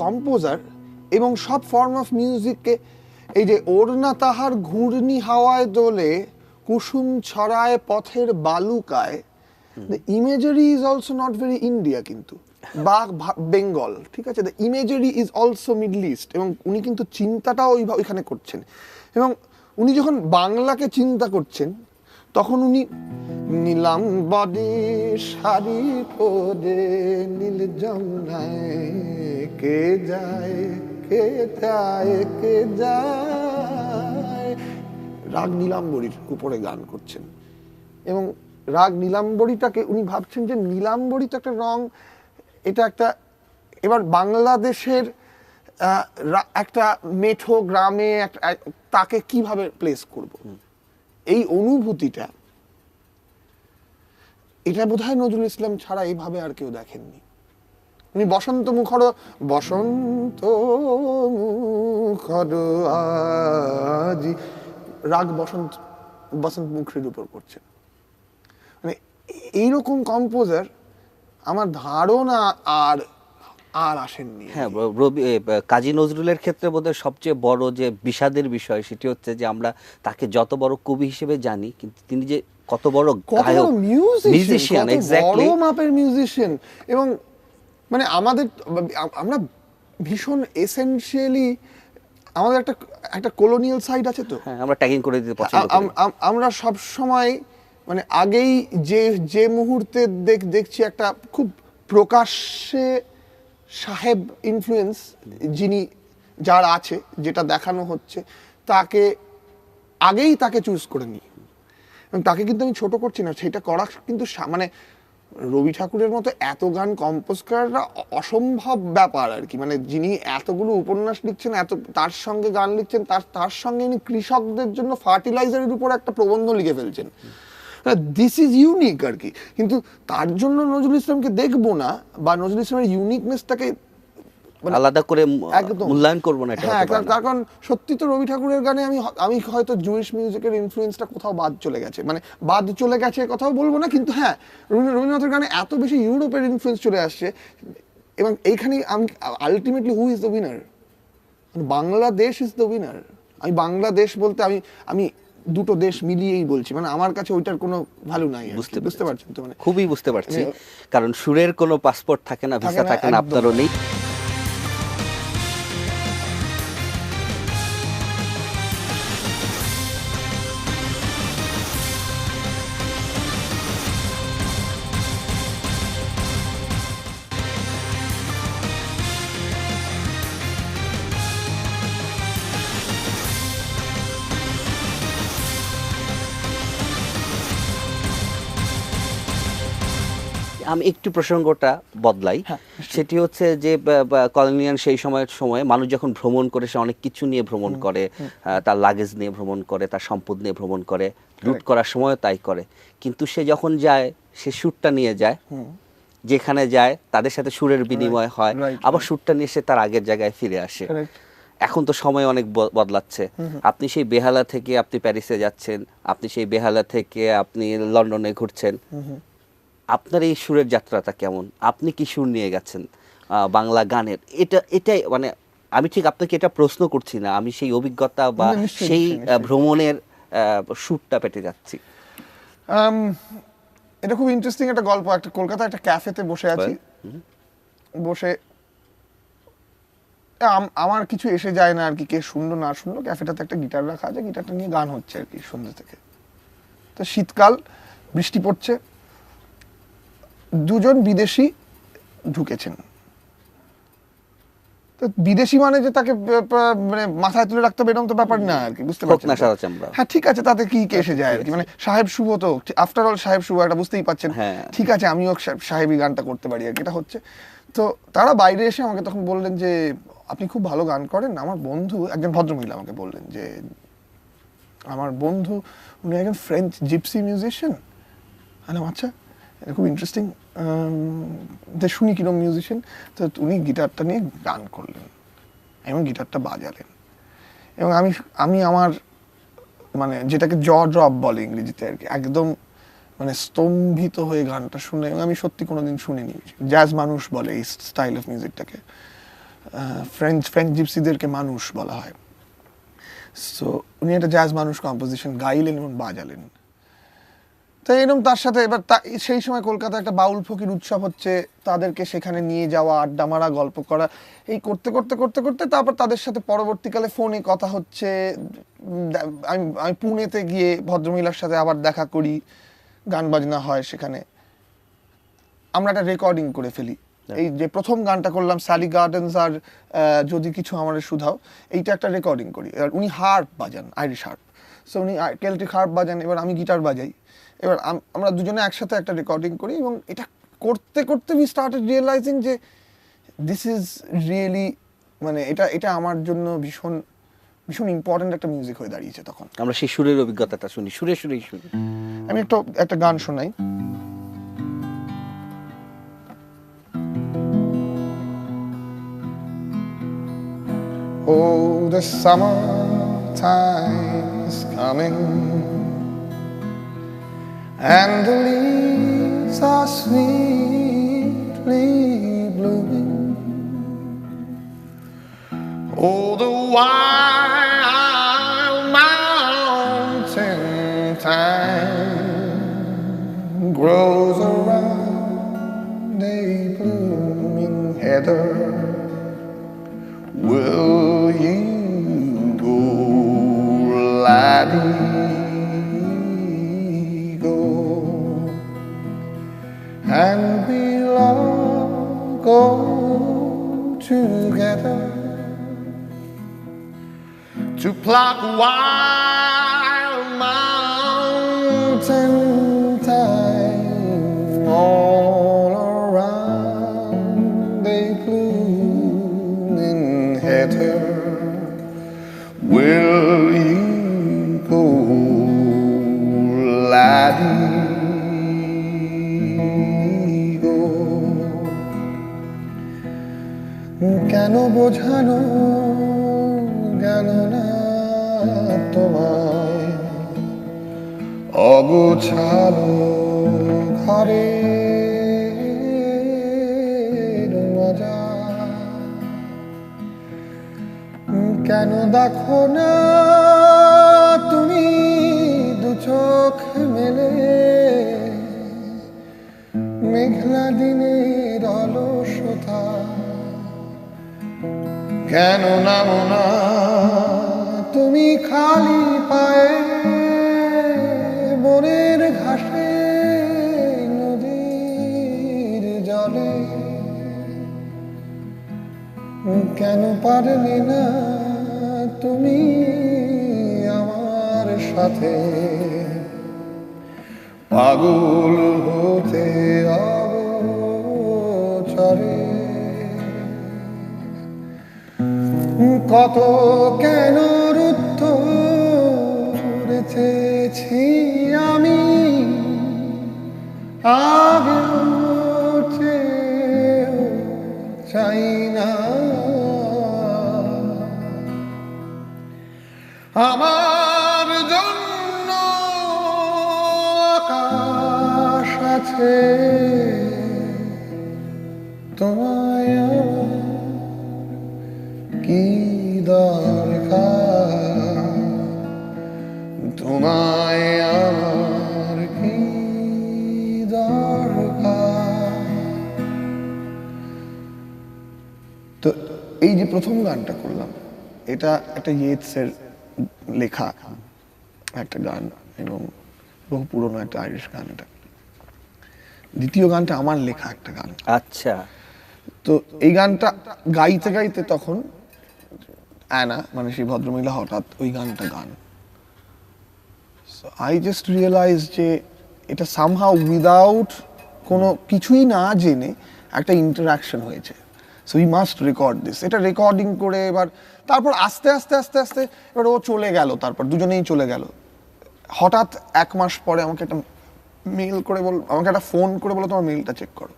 কম্পোজার, এবং সব ফর্ম অফ মিউজিককে, এই যে ওর না তাহার ঘূর্ণি হাওয়ায় দোলে, কুসুম ছড়ায় পথের বালুকায়, the imagery is also not very India কিন্তু, বা বেঙ্গল, ঠিক আছে, the imagery is also Middle East, এবং উনি কিন্তু চিন্তাটাও ওইখানে করছেন। এবং উনি যখন বাংলাকে চিন্তা করছেন, তখন উনি নীলাম বদে শাড়ি পরে নীল যমুনায় কে যায় কে যায় কে যায়, রাগ নীলাম্বরীর উপরে গান করছেন। এবং রাগ নীলাম্বরীটাকে উনি ভাবছেন যে নীলাম্বরী তো একটা রং, এটা একটা, এবার বাংলাদেশের একটা মেঠো গ্রামে তাকে কিভাবে প্লেস করব, এই অনুভূতিটা, এটা বোধহয় নজরুল ইসলাম ছাড়া এইভাবে আর কেউ দেখেননি। উনি বসন্ত মুখর আজি রাগ বসন্ত বসন্ত মুখের উপর করছেন। মানে এইরকম কম্পোজার আমার ধারণা আর আসেননি। হ্যাঁ, কাজী নজরুলের ক্ষেত্রে বোধহয় সবচেয়ে বড় যে বিষাদের বিষয় সেটি হচ্ছে যে আমরা তাকে যত বড় কবি হিসেবে জানি, কিন্তু তিনি যে কত বড় গায়ক, মিউজিশিয়ান, এক্স্যাক্টলি বড় মাপের মিউজিশিয়ান। এবং মানে আমরা ভীষণ এসেনশিয়ালি আমাদের একটা কলোনিয়াল সাইড আছে তো, হ্যাঁ, আমরা ট্যাগিং করে দিতে পছন্দ করি। আমরা সব সময় মানে আগেই যে মুহূর্তে দেখছি একটা খুব প্রকাশ্যে সাহেব ইনফ্লুয়েন্স যার আছে, যেটা দেখানো হচ্ছে, তাকে চুজ করে নিই। এবং তাকে কিন্তু আমি ছোট করছি না, সেটা করা কিন্তু মানে রবি ঠাকুরের মতো এত গান কম্পোজ করাটা অসম্ভব ব্যাপার আর কি। মানে যিনি এতগুলো উপন্যাস লিখছেন, তার সঙ্গে গান লিখছেন, তার সঙ্গে ইনি কৃষকদের জন্য ফার্টিলাইজারের উপর একটা প্রবন্ধ লিখে ফেলছেন। দিস ইজ ইউনিক আর কি। কিন্তু তার জন্য নজরুল ইসলামকে দেখবো না, বা নজরুল ইসলামের ইউনিকনেসটাকে আলাদা করে মূল্যায়ন করবো না, হ্যাঁ, তার কারণ সত্যি তো রবি ঠাকুরের গানে আমি হয়তো জুইশ মিউজিকের ইনফ্লুয়েন্সটা কোথাও বাদ চলে গেছে কথাও বলবো না, কিন্তু হ্যাঁ, রবীন্দ্রনাথের গানে এত বেশি ইউরোপের ইনফ্লুয়েন্স চলে আসছে। এবং এইখানে আমি ultimately who is the winner? Bangladesh is the winner. আমি বাংলাদেশ বলতে আমি দুটো দেশ মিলিয়েই বলছি, মানে আমার কাছে ওইটার কোনো ভ্যালু নাই। বুঝতে পারছেন তো? মানে খুবই বুঝতে পারছি, কারণ সুরের কোনো পাসপোর্ট থাকে না, ভিসা থাকে না, আপনারও নেই। আমি একটু প্রসঙ্গটা বদলাই, সেটি হচ্ছে যে কলোনিয়াল সেই সময়ে মানুষ যখন ভ্রমণ করে, সে অনেক কিছু নিয়ে ভ্রমণ করে, তার লাগেজ নিয়ে ভ্রমণ করে, তার সম্পদ নিয়ে ভ্রমণ করে, লুট করার সময় তাই করে। কিন্তু সে যখন যায়, সে সুরটা নিয়ে যায়, যেখানে যায় তাদের সাথে সুরের বিনিময় হয়, আবার সুরটা নিয়ে সে তার আগের জায়গায় ফিরে আসে। এখন তো সময় অনেক বদলাচ্ছে। আপনি সেই বেহালা থেকে আপনি প্যারিসে যাচ্ছেন, আপনি সেই বেহালা থেকে আপনি লন্ডনে ঘুরছেন। আপনার এই সুরের যাত্রাটা কেমন? আপনি কি সুর নিয়ে গেছেন বাংলা গানের? এটাই মানে আমি ঠিক আপনাকে এটা প্রশ্ন করছি না, আমি সেই অভিজ্ঞতা বা সেই ভ্রমণের সুরটা পেতে যাচ্ছি। এটা খুব ইন্টারেস্টিং একটা গল্প। কলকাতা একটা ক্যাফেতে বসে আছি, বসে আমার কিছু এসে যায় না আর কি, কে শুনলো না শুনলো, ক্যাফেটাতে একটা গিটার রাখা আছে, গিটারটা নিয়ে গান হচ্ছে আর কি সন্ধ্যে থেকে। তো শীতকাল, বৃষ্টি পড়ছে, দুজন বিদেশি ঢুকেছেন। তো বিদেশি মানে যে তাকে মানে মাথায় তুলে রাখতে হবে এরকম তো ব্যাপার না আর কি, বুঝতে পারছেন? হ্যাঁ, ঠিক আছে, তাতে কি এসে যায় আর কি। মানে সাহেব শুভ তো আফটার অল সাহেব শুভ একটা, বুঝতেই পারছেন। ঠিক আছে, আমিও সাহেবী গানটা করতে পারি আর কি, এটা হচ্ছে। তো তারা বাইরে এসে আমাকে তখন বললেন যে আপনি খুব ভালো গান করেন। আমার বন্ধু, একজন ভদ্রমহিলা আমাকে বললেন যে আমার বন্ধু উনি একজন ফ্রেঞ্চ জিপসি মিউজিশিয়ান। আচ্ছা, এটা খুব ইন্টারেস্টিং, শুনি কিরম মিউজিশিয়ান। তো উনি গিটারটা নিয়ে গান করলেন এবং গিটারটা বাজালেন, এবং আমি আমার মানে যেটাকে ড্রপ বলে ইংরেজিতে আর কি, একদম মানে স্তম্ভিত হয়ে গানটা শুনে। এবং আমি সত্যি কোনোদিন শুনিনি। জ্যাজ মানুষ বলে এই স্টাইল অফ মিউজিকটাকে, ফ্রেঞ্চ জিপসিদেরকে মানুষ বলা হয়। সো উনি একটা জ্যাজ মানুষ কম্পোজিশন গাইলেন এবং বাজালেন। তো এরকম তার সাথে এবার সেই সময় কলকাতায় একটা বাউল ফকির উৎসব হচ্ছে, তাদেরকে সেখানে নিয়ে যাওয়া, আড্ডা মারা, গল্প করা, এই করতে করতে করতে করতে তারপর তাদের সাথে পরবর্তীকালে ফোনে কথা হচ্ছে। আমি পুনেতে গিয়ে ভদ্রমহিলার সাথে আবার দেখা করি, গান বাজনা হয় সেখানে। আমরা একটা রেকর্ডিং করে ফেলি। এই যে প্রথম গানটা করলাম স্যালি গার্ডেন্স আর যদি কিছু আমাদের শুধাও, এইটা একটা রেকর্ডিং করি। এবার উনি হার্প বাজান, আইরিশ হার্প। সো উনি কেল্টিক হার্প বাজান, এবার আমি গিটার বাজাই। এবার আমরা দুজনে একসাথে একটা রেকর্ডিং করি, এবং এটা করতে করতে উই স্টার্টেড রিয়েলাইজিং যে দিস ইজ রিয়েলি মানে এটা এটা আমার জন্য ভীষণ ভীষণ ইম্পর্ট্যান্ট একটা মিউজিক হয়ে দাঁড়িয়েছে তখন। আমরা সেই সুরের অভিজ্ঞতাটা শুনি, সুরে সুরেই শুনি। আমি একটা গান শোনাই। Oh, the summertime is coming, and the leaves are sweetly blooming. Oh, the wild mountain thyme grows around a blooming heather. Will you go, laddie, go, and we'll all go together to pluck wild mountain thyme all around a blooming heather. Will you go, laddie, go? কেন বোঝানো গেল না তোমায় অগোছালো ঘরের মজা? কেন দেখো না তুমি দু চোখ মেলে মেঘলা দিনের অলসতা? কেন নামো না তুমি খালি পায়ে বনের ঘাসে নদীর জলে? কেন পারলে না তুমি আমার সাথে পাগল হতে অগোচরে? কত কেন উত্তর চেয়েছি আমি আগেও চেয়েও চাই না। আমার জন্য আকাশ আছে, তোমায় কি দরকার? তোমায় আমার কি দরকার? তো এই যে প্রথম গানটা করলাম, এটা একটা ইয়েটসের লেখা একটা গান এবং বহু পুরনো একটা আইরিশ গান। এটা দ্বিতীয় গানটা আমার লেখা একটা গান। আচ্ছা। তো এই গানটা গাইতে গাইতে তখন অ্যানা মানে সেই ভদ্রমহিলা হঠাৎ ওই গানটা গান। সো আই জাস্ট রিয়েলাইজ যে এটা সামহাউ উইদাউট কোনো কিছুই না জেনে একটা ইন্টারাকশন হয়েছে। So we must record this. এটা রেকর্ডিং করে তারপর আস্তে আস্তে আস্তে আস্তে এবার ও চলে গেল, তারপর দুজনেই চলে গেল। হঠাৎ 1 মাস পরে আমাকে একটা মেল করে আমাকে একটা ফোন করে বলো তোমার মেলটা চেক করো।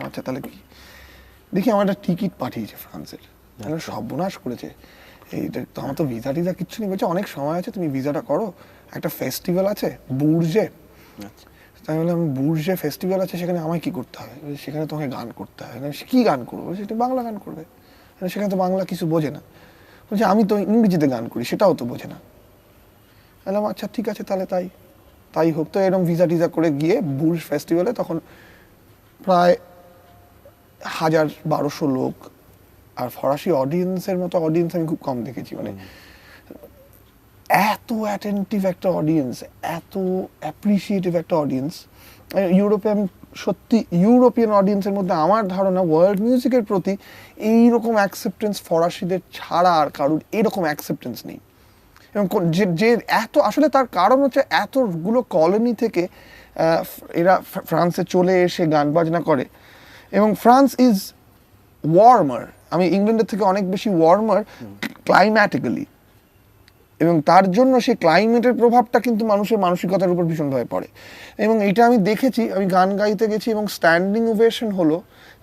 আচ্ছা তাহলে কি দেখি, আমার একটা টিকিট পাঠিয়েছে ফ্রান্সের। সর্বনাশ করেছে, এইটা তো আমার তো ভিসা টিজা কিচ্ছু নেই। বলছে অনেক সময় আছে, তুমি ভিসাটা করো, একটা ফেস্টিভ্যাল আছে বুর্জে। তাই বললাম বুর্জে ফেস্টিভ্যাল আছে, সেখানে আমায় কি করতে হবে? সেখানে তোমাকে গান করতে হবে। কি গান করবো? সেটা বাংলা গান করবে। সেখানে তো বাংলা কিছু বোঝে না। বলছে আমি তো ইংরেজিতে গান করি, সেটাও তো বোঝে না। বললাম আচ্ছা ঠিক আছে তাহলে তাই হোক। তো এরকম ভিসা টিজা করে গিয়ে বুর্জ ফেস্টিভ্যালে তখন প্রায় 1000-1200 লোক, আর ফরাসি অডিয়েন্সের মতো অডিয়েন্স আমি খুব কম দেখেছি। মানে এত অ্যাটেন্টিভ একটা অডিয়েন্স, এত অ্যাপ্রিসিয়েটিভ একটা অডিয়েন্স। ইউরোপে আমি সত্যি ইউরোপিয়ান অডিয়েন্সের মধ্যে আমার ধারণা ওয়ার্ল্ড মিউজিকের প্রতি এইরকম অ্যাকসেপ্টেন্স ফরাসিদের ছাড়া আর কারোর এরকম অ্যাকসেপ্টেন্স নেই। এবং যে এত আসলে তার কারণ হচ্ছে এতগুলো কলোনি থেকে এরা ফ্রান্সে চলে এসে গান বাজনা করে, এবং ফ্রান্স ইজ ওয়ার্মার আমি ইংল্যান্ডের থেকে অনেক বেশি ওয়ার্মার ক্লাইম্যাটিক্যালি, এবং তার জন্য সেই ক্লাইমেটের প্রভাবটা কিন্তু মানুষের মানসিকতার উপর ভীষণভাবে পড়ে। এবং এটা আমি দেখেছি, আমি গান গাইতে গেছি এবং স্ট্যান্ডিং ওভেশন হলো,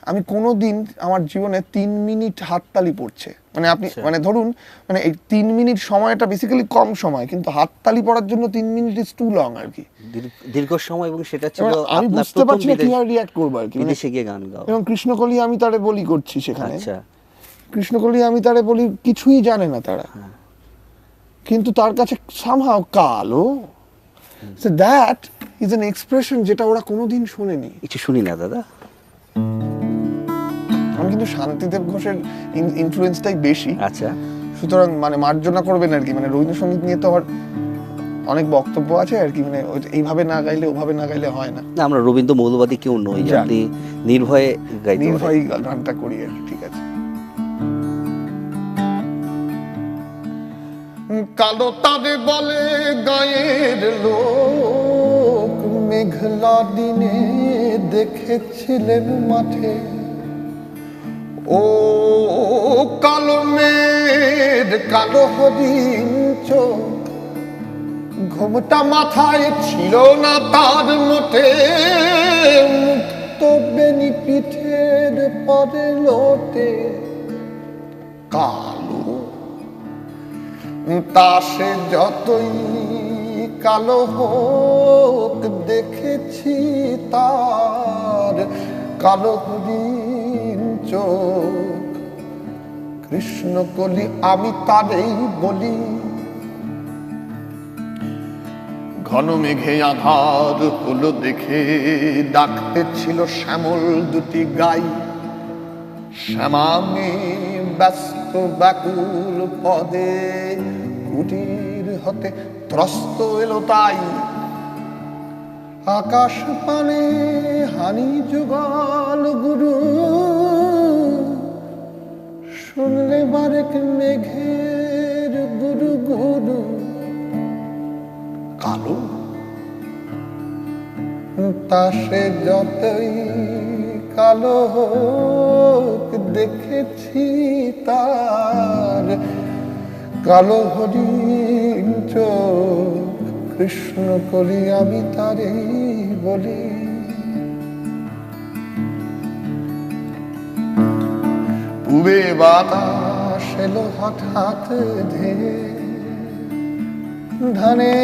আমি কোনো দিন আমার জীবনে 3 মিনিট হাততালি পড়ছে, মানে আপনি মানে ধরুন মানে এই 3 মিনিট সময়টা বেসিক্যালি কম সময়, কিন্তু হাততালি পড়ার জন্য 3 মিনিট ইজ টু লং আর কি, দীর্ঘ সময়। এবং সেটা ছিল আমি আপনার বুঝতে পারছি না কিভাবে রিঅ্যাক্ট করবো আর কি, বিদেশে গিয়ে গান গাও। এবং কৃষ্ণকলি আমি তারে বলি করছি সেখানে, আচ্ছা, কৃষ্ণকলি আমি তারে বলি, কিছুই জানে না তারা, কিন্তু তার কাছে somehow কালো, so that is an expression যেটা ওরা কোনোদিন শোনেনি। কিছু শুনি না দাদা। আমি কিন্তু শান্তিদেব ঘোষের ইনফ্লুয়েন্সটাই বেশি, আচ্ছা, সুতরাং মানে মার্জনা করবেন আর কি, মানে রবীন্দ্রসঙ্গীত নিয়ে তো আবার অনেক বক্তব্য আছে আর কি, মানে এইভাবে না গাইলে ওভাবে না গাইলে হয় না। না, আমরা রবীন্দ্র মৌলবাদী কেউ নই, জানি। আপনি নির্ভয়ে গাইতে পারেন। নির্ভয়ই গানটা করি আর কি, ঠিক আছে। কালো তারে বলে গায়ের লোক, মেঘলা দিনে দেখেছিলেন মাঠে, ও কালো মেঘ কালো হরিণ চোখ, ঘুমটা মাথায় ছিল না তার মোটে, মুক্ত বেনি পিঠের পরে লোটে, কালো তা সে যতই কালো হোক, দেখেছি তার কালো হরিণ চোখ। কৃষ্ণকলি আমি তারেই বলি, ঘন মেঘে আধার হলো দেখে, ডাকতে ছিল শ্যামল দুটি গাই, শ্যামামে ব্যস্ত ব্যাকুল পদে, কুটির হতে ত্রস্ত এলো তাই, আকাশ পানে হানি যুগল গুরু, শুনলে বারেক মেঘের গুরু গুরু, কালো তা সে যতই কালো হোক, দেখেছি তার কালো হরিণ চোখ। কৃষ্ণকলি আমি তারেই বলি। পূবে বাতাস এলো হঠাৎ ধেয়ে, ধানে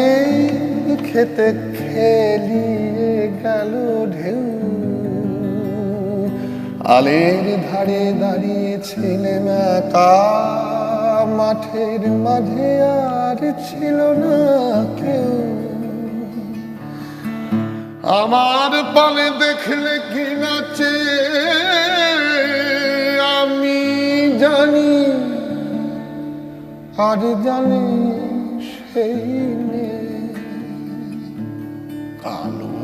খেতে খেলিয়ে গেল ঢেউ, আলের ধারে দাঁড়িয়েছিলেন একা, মাঠের মাঝে আর ছিল না কেউ, আমার পানে দেখলে কি নাচে আমি জানি, আর জানি সেই কালো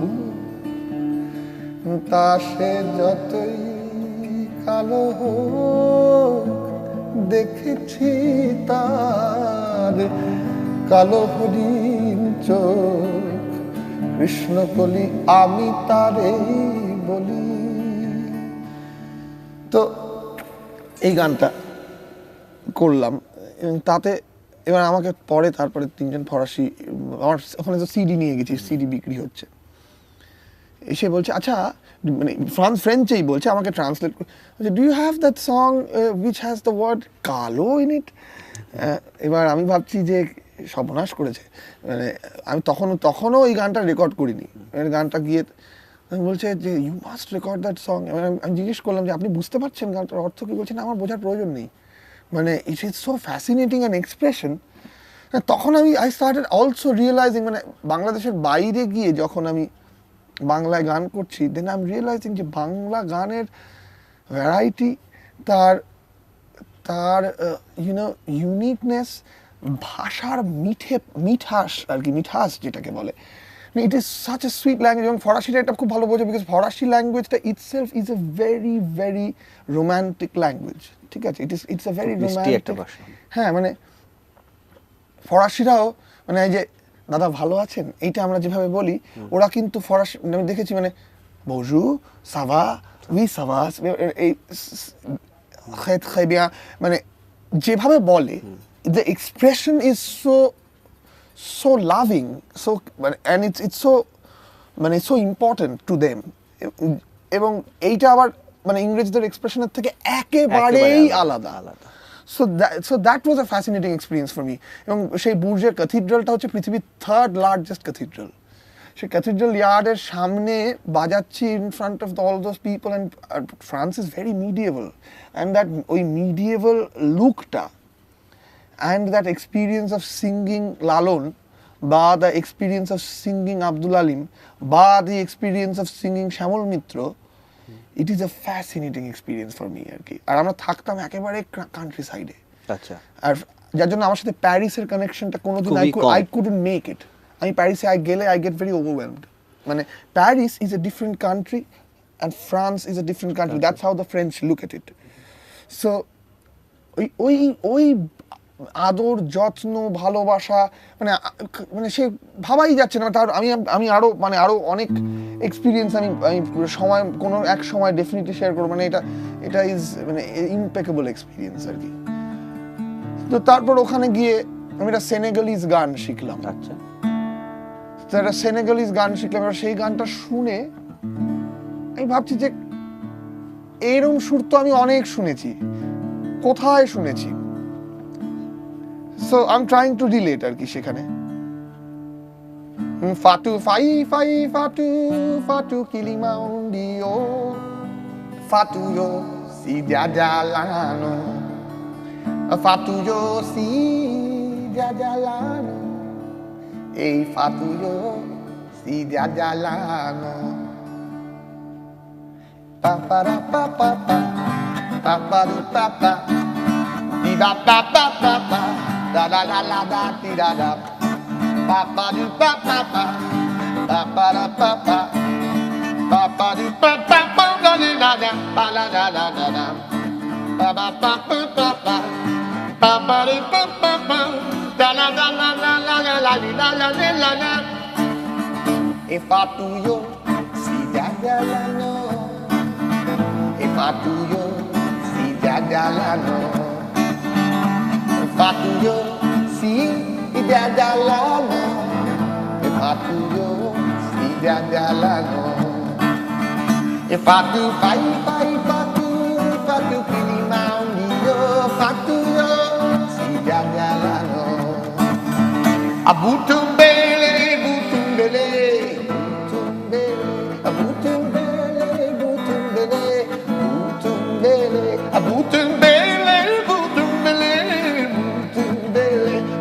তা সে যতই কালো হোক, দেখেছি তার কালো হরিণ চোখ। কৃষ্ণকলি আমি তারেই বলি। তো এই গানটা করলাম, এবং তাতে এবার আমাকে পরে তারপরে 3জন ফরাসি, আমার ওখানে তো সিডি নিয়ে গেছি, সিডি বিক্রি হচ্ছে, এসে বলছে আচ্ছা, মানে ফ্রেঞ্চেই বলছে, আমাকে ট্রান্সলেট করে, do you have that song which has the word kalo in it. এবার আমি ভাবছি যে সর্বনাশ করেছে, মানে আমি তখনও এই গানটা রেকর্ড করিনি, গানটা গিয়ে বলছে যে you must record that song. আমি জিজ্ঞেস করলাম যে আপনি বুঝতে পারছেন গানটার অর্থ কি? বলছেন আমার বোঝার প্রয়োজন নেই, মানে it is so fascinating an expression. তখন আই স্টার্টেড অলসো রিয়েলাইজিং, মানে বাংলাদেশের বাইরে গিয়ে যখন আমি বাংলায় গান করছি, দেন আই এম রিয়েলাইজিং যে বাংলা গানের ভ্যারাইটি, তার ইউনো ইউনিকনেস, ভাষার মিঠাস আর কি, মিঠাস যেটাকে বলে, it is such a sweet language. এবং ফরাসিটা এটা খুব ভালো বোঝে, বিকজ ফরাসি ল্যাঙ্গুয়েজটা itself is a very very romantic language, ঠিক আছে, ইটস এ ভেরি রোম্যান্টিক। হ্যাঁ, মানে ফরাসিরাও, মানে এই যে দাদা ভালো আছেন, এইটা আমরা যেভাবে বলি, ওরা কিন্তু ফরাসি আমি দেখেছি, মানে বজু সাভা উই সাভা, এই très bien মানে যেভাবে বলে the expression is so loving so and it's so মানে so important to them এবং এইটা আবার মানে ইংরেজদের এক্সপ্রেশনের থেকে একেবারেই আলাদা so that was a fascinating experience for me এবং সেই বুর্জের ক্যাথিড্রালটা হচ্ছে পৃথিবীর থার্ড লার্জেস্ট ক্যাথিড্রাল সেই ক্যাথিড্রাল ইয়ার্ডের সামনে বাজাচ্ছি in front of all those people and France is very medieval and that ওই মিডিয়েবল লুকটা and that experience of singing Lalon বা the experience of singing Abdul Alim বা the experience of singing Shyamal Mitra it is a fascinating experience for me আর কি আর আমরা থাকতাম একেবারে কান্ট্রি সাইডে আচ্ছা আর যার জন্য আমার সাথে প্যারিসের কানেকশনটা কোনোদিন আই কুডন্ট মেক ইট আমি প্যারিসে গেলে আই গেট ভেরি ওভারওয়েলমড মানে Paris is a different country and France is a different country that's how the French look at it so ওই ওই আদর যত্ন ভালোবাসা মানে মানে সে ভাবাই যাচ্ছে না তার আমি আরো অনেক এক্সপিরিয়েন্স আমি সময় কোনো এক সময় ডেফিনেটলি শেয়ার করবো মানে এটা ইজ মানে ইমপেকেবল এক্সপিরিয়েন্স আর কি তো তারপর ওখানে গিয়ে আমি একটা সেনেগালিজ গান শিখলাম আচ্ছা তো একটা সেনেগালিজ গান শিখলাম এবার সেই গানটা শুনে আমি ভাবছি যে এরকম সুর তো আমি অনেক শুনেছি কোথায় শুনেছি So I'm trying to relate আর কি সেখানে ফাটু ফাই ফাই ফাটু ফাটু কিলিমাউন্ডিও ফাটু yo si diadalano ফাটু yo si diadalano ei ফাটু yo si diadalano pa pa ra pa pa pa pa pa ru pa pa di da pa pa pa pa da da da la da di da da pa pa do pa pa pa pa pa da pa pa pa pa do pa pa pa da da da pa la da da da da pa pa pa pa pa pa pa pa do pa pa pa da la da la la la la la la la la la la e fa tu yo si da da la no e fa tu yo si da da la no Fatu yo si diadalano Fatu yo si diadalano Fatu fai fai fatu Fatu kilimaundi Fatu yo si diadalano Abutumbele butumbele butumbele Abutumbele butumbele butumbele Abutumbele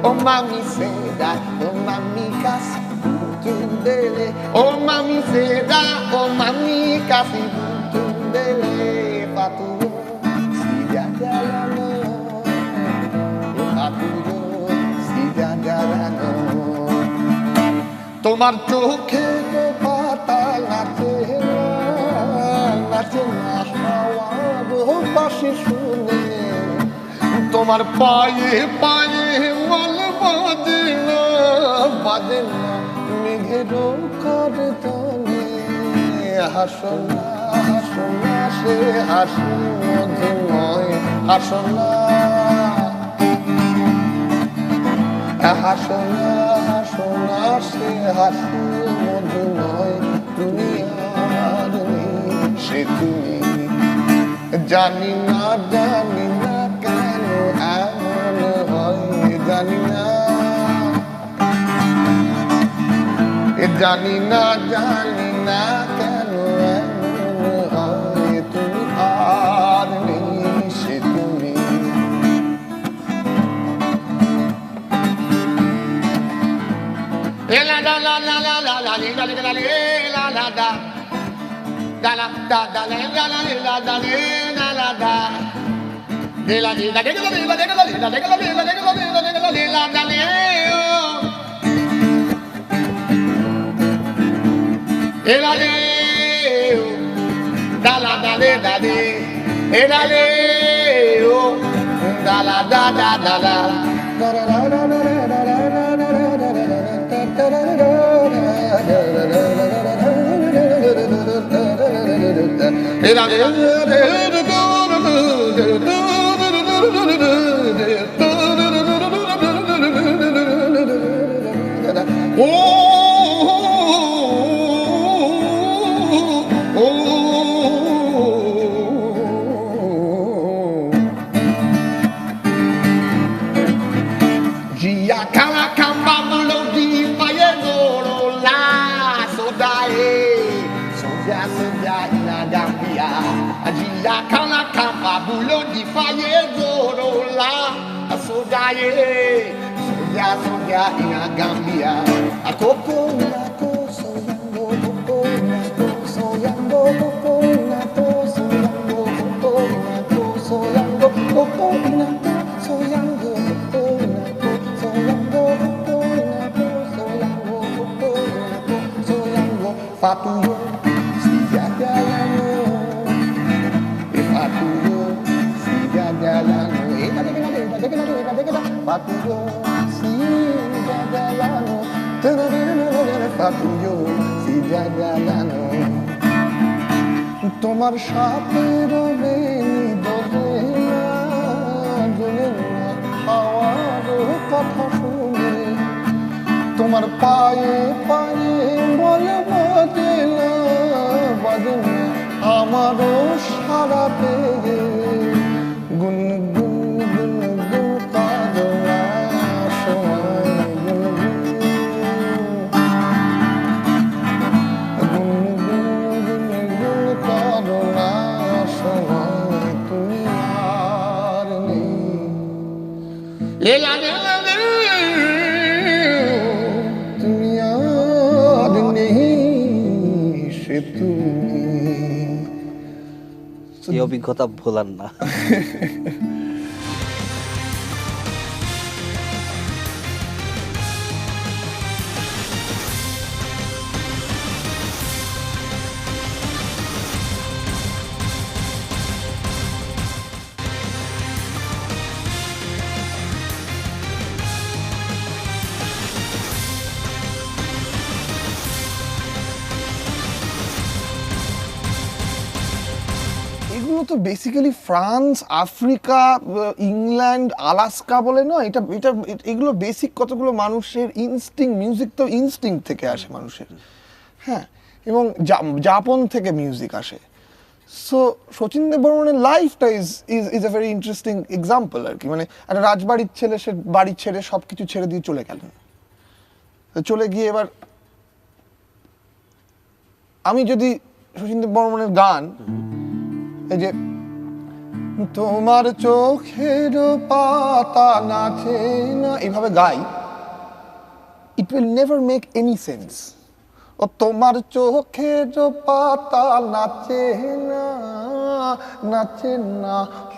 Oh mami seda, oh mami casi butundele. Oh mami seda, oh mami casi butundele. Fatuyo, si diadalano. Fatuyo, si diadalano. Tomar choque de pata nace na hawa bashi shune. Tomar paye paye বাজে না মেঘের করতনে হাসনা হাসনা সে হাসি মধুময় হাসনা হাসনা হাসনা সে হাসি মধুময় তুমি আর সে তুমি জানি না কেন এমন হয় জানি না জানি না কেন এমন হয় তুমি আর নেই সে তুমি la la la la la la la la la la la la da da la da da la la la la la la la da de la de la de la de la de la de la de la de la de la de la de la de la la de da la da de da de la de da la da da da da la Gia kala kamba mulo di paye goro la sodae soja ina Gambia. Gia kala kamba mulo di paye goro la sodae soja ina Gambia. Akoko na ko soyango koko na ko soyango koko na ko soyango koko na ko soyango koko na ko soyango koko na ko soyango koko na ko soyango koko na ko soyango fatuyo si jagalano fatuyo si jagalano fatuyo si jagalano fatuyo si jagalano তোমার সাথে রবে হাওয়ার কথা শুনে তোমার পায়ে পায়ে বলে বাজে না আমারও সারা পেয়ে গুন গুন গুন গুন কাঁদো না সময় গুন লেলা লেলা তুমি আর নেই সে তুমি এই অভিজ্ঞতা ভোলার না। এগুলো তো basically France, Africa, England, Alaska বলে নয়, এটা এটা এগুলো বেসিক কতগুলো মানুষের ইনস্টিং, মিউজিক তো ইনস্টিং থেকে আসে মানুষের, হ্যাঁ, এবং জাপান থেকে মিউজিক আসে। সো শচীন দেব বর্মনের লাইফটা is a very interesting example আর কি। মানে একটা রাজবাড়ির ছেলে, সে বাড়ি ছেড়ে সব কিছু ছেড়ে দিয়ে চলে গেলেন, চলে গিয়ে এবার আমি যদি শচীন দেব বর্মনের গান এই যে তোমার চোখের পাতা নাচে না এইভাবে গাই, it will never make any sense. ও তোমার চোখের পাতা নাচে না নাচে না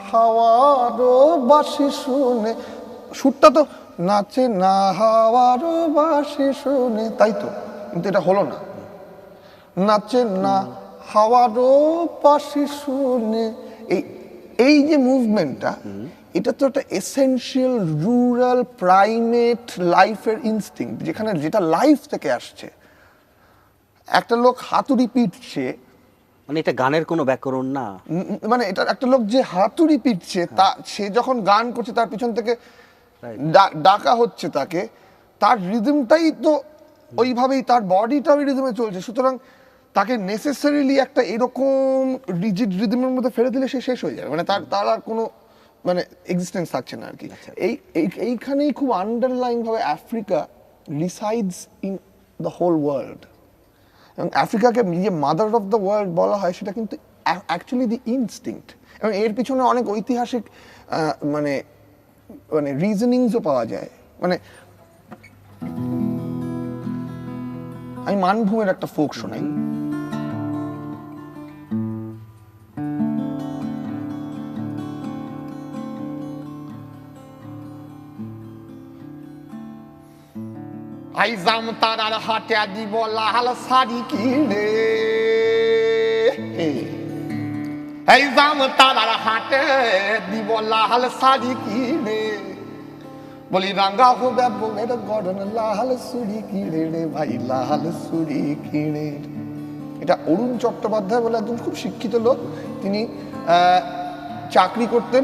হাওয়ারও বাঁশি শুনে, সুরটা তো নাচে না হাওয়ারও বাঁশি শুনে, তাই তো, কিন্তু এটা হলো না। নাচে না হাওয়ারও বাঁশি শুনে, এই যে মুভমেন্টটা, এটা তো একটা এসেনশিয়াল রুরাল প্রাইমেট লাইফের ইনস্টিংক্ট, যেখানে যেটা লাইফ থেকে আসছে। একটা লোক হাতুড়ি পিটছে, মানে এটা গানের কোনো ব্যাকরণ না, মানে এটা একটা লোক যে হাতুড়ি পিটছে, তা সে যখন গান করছে তার পিছন থেকে ডাকা হচ্ছে তাকে, তার রিদমটাই তো ওইভাবেই, তার বডিটা ওই রিদমে চলছে। সুতরাং তাকে নেসেসারিলি একটা এরকম রিজিড রিদমের মধ্যে ফেলে দিলে সে শেষ হয়ে যাবে, মানে তার আর কোনো মানে এক্সিস্টেন্স থাকছে না আর কি। এইখানেই খুব আন্ডারলাইন ভাবে Africa resides in the whole world, এবং আফ্রিকাকে যে মাদার অফ দ্য ওয়ার্ল্ড বলা হয়, সেটা কিন্তু অ্যাকচুয়ালি দি ইনস্টিংক্ট, এবং এর পিছনে অনেক ঐতিহাসিক মানে মানে রিজনিংসও পাওয়া যায়। মানে আমি মানভূমের একটা ফোক শোনাই। আইজাম তারার হাটে দিব লাল শাড়ি কিনে, আইজাম তারার হাটে দিব লাল শাড়ি কিনে, বলি রাঙ্গা হবে বোনের গড়ন লাল চুড়ি কিনে রে ভাই, লাল চুড়ি কিনে। এটা অরুণ চট্টোপাধ্যায় বলে একজন খুব শিক্ষিত লোক, তিনি চাকরি করতেন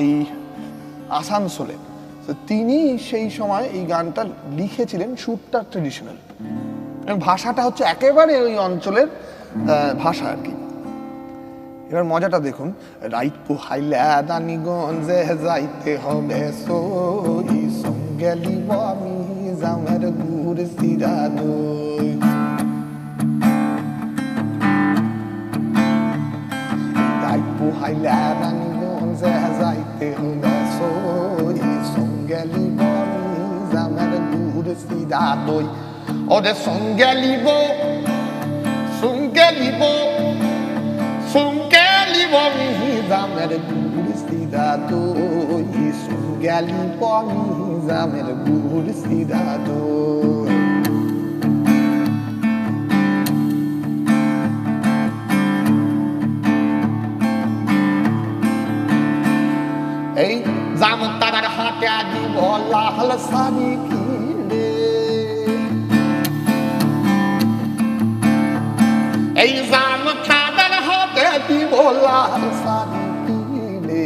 এই আসানসোলে। তো তিনি সেই সময় এই গানটা লিখেছিলেন, সুরটা ট্রেডিশনাল এবং ভাষাটা হচ্ছে একেবারে ওই অঞ্চলের ভাষা আর কি। এবার মজাটা দেখুন, রাইত পোহাইলা দানিগঞ্জে যাইতে হবে সই, সঙ্গে লিব আমি জামের গুড় চিরা দই। রাইত পোহাইলা দানিগঞ্জে যাইতে হবে সই, সঙ্গে লিব আমি জামের গুড় চিরা দই। ওরে সঙ্গে লিব, সঙ্গে লিব, সঙ্গে লিব আমি জামের গুড় চিরা দই, সঙ্গে লিব আমি জামের গুড় চিরা দই। এই জাম তারার হাতে দিব লাল শাড়ি কিনে, এই জাম তারার হাতে দিব লাল শাড়ি কিনে,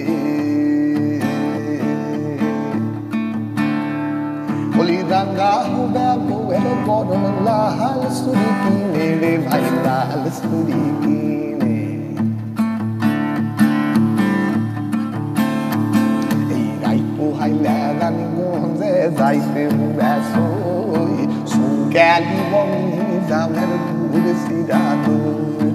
বলি রাঙ্গা হবে বউয়ের বড় লাল সুরি কিনে রে ভাই, লাল সুরি কিনে। Gönze zayıfı besoy, son geldi bana zamer burası da dur.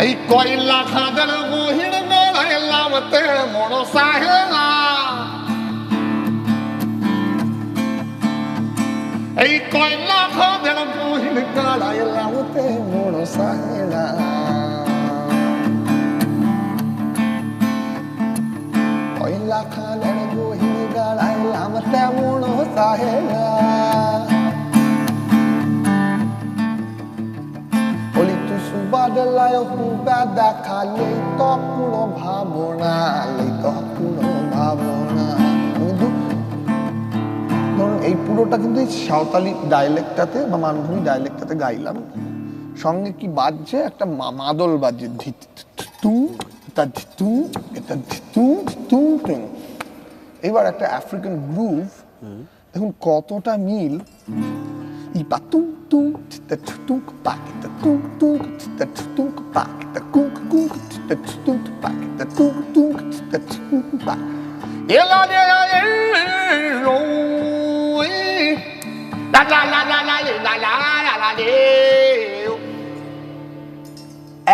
Ey koyla kadar gohir nolay lamte mono sahela, ey koyla kadar gohir nolay lamte mono sahela. লাখালের গহিনী গাড়াইলাম তেমন সাহেলা, বলি তু সুবাদলায় হুবা দেখালে তো কোনো ভাবনা, তো কোনো ভাবনা। ধরুন এই পুরোটা কিন্তু সাঁওতালি ডায়ালেক্টটাতে বা মানভূমি ডায়ালেক্টটাতে গাইলাম, সঙ্গে কি বাজছে, একটা মাদল বাজছে, এবার একটা আফ্রিকান গ্রুভ দেখুন কতটা মিল।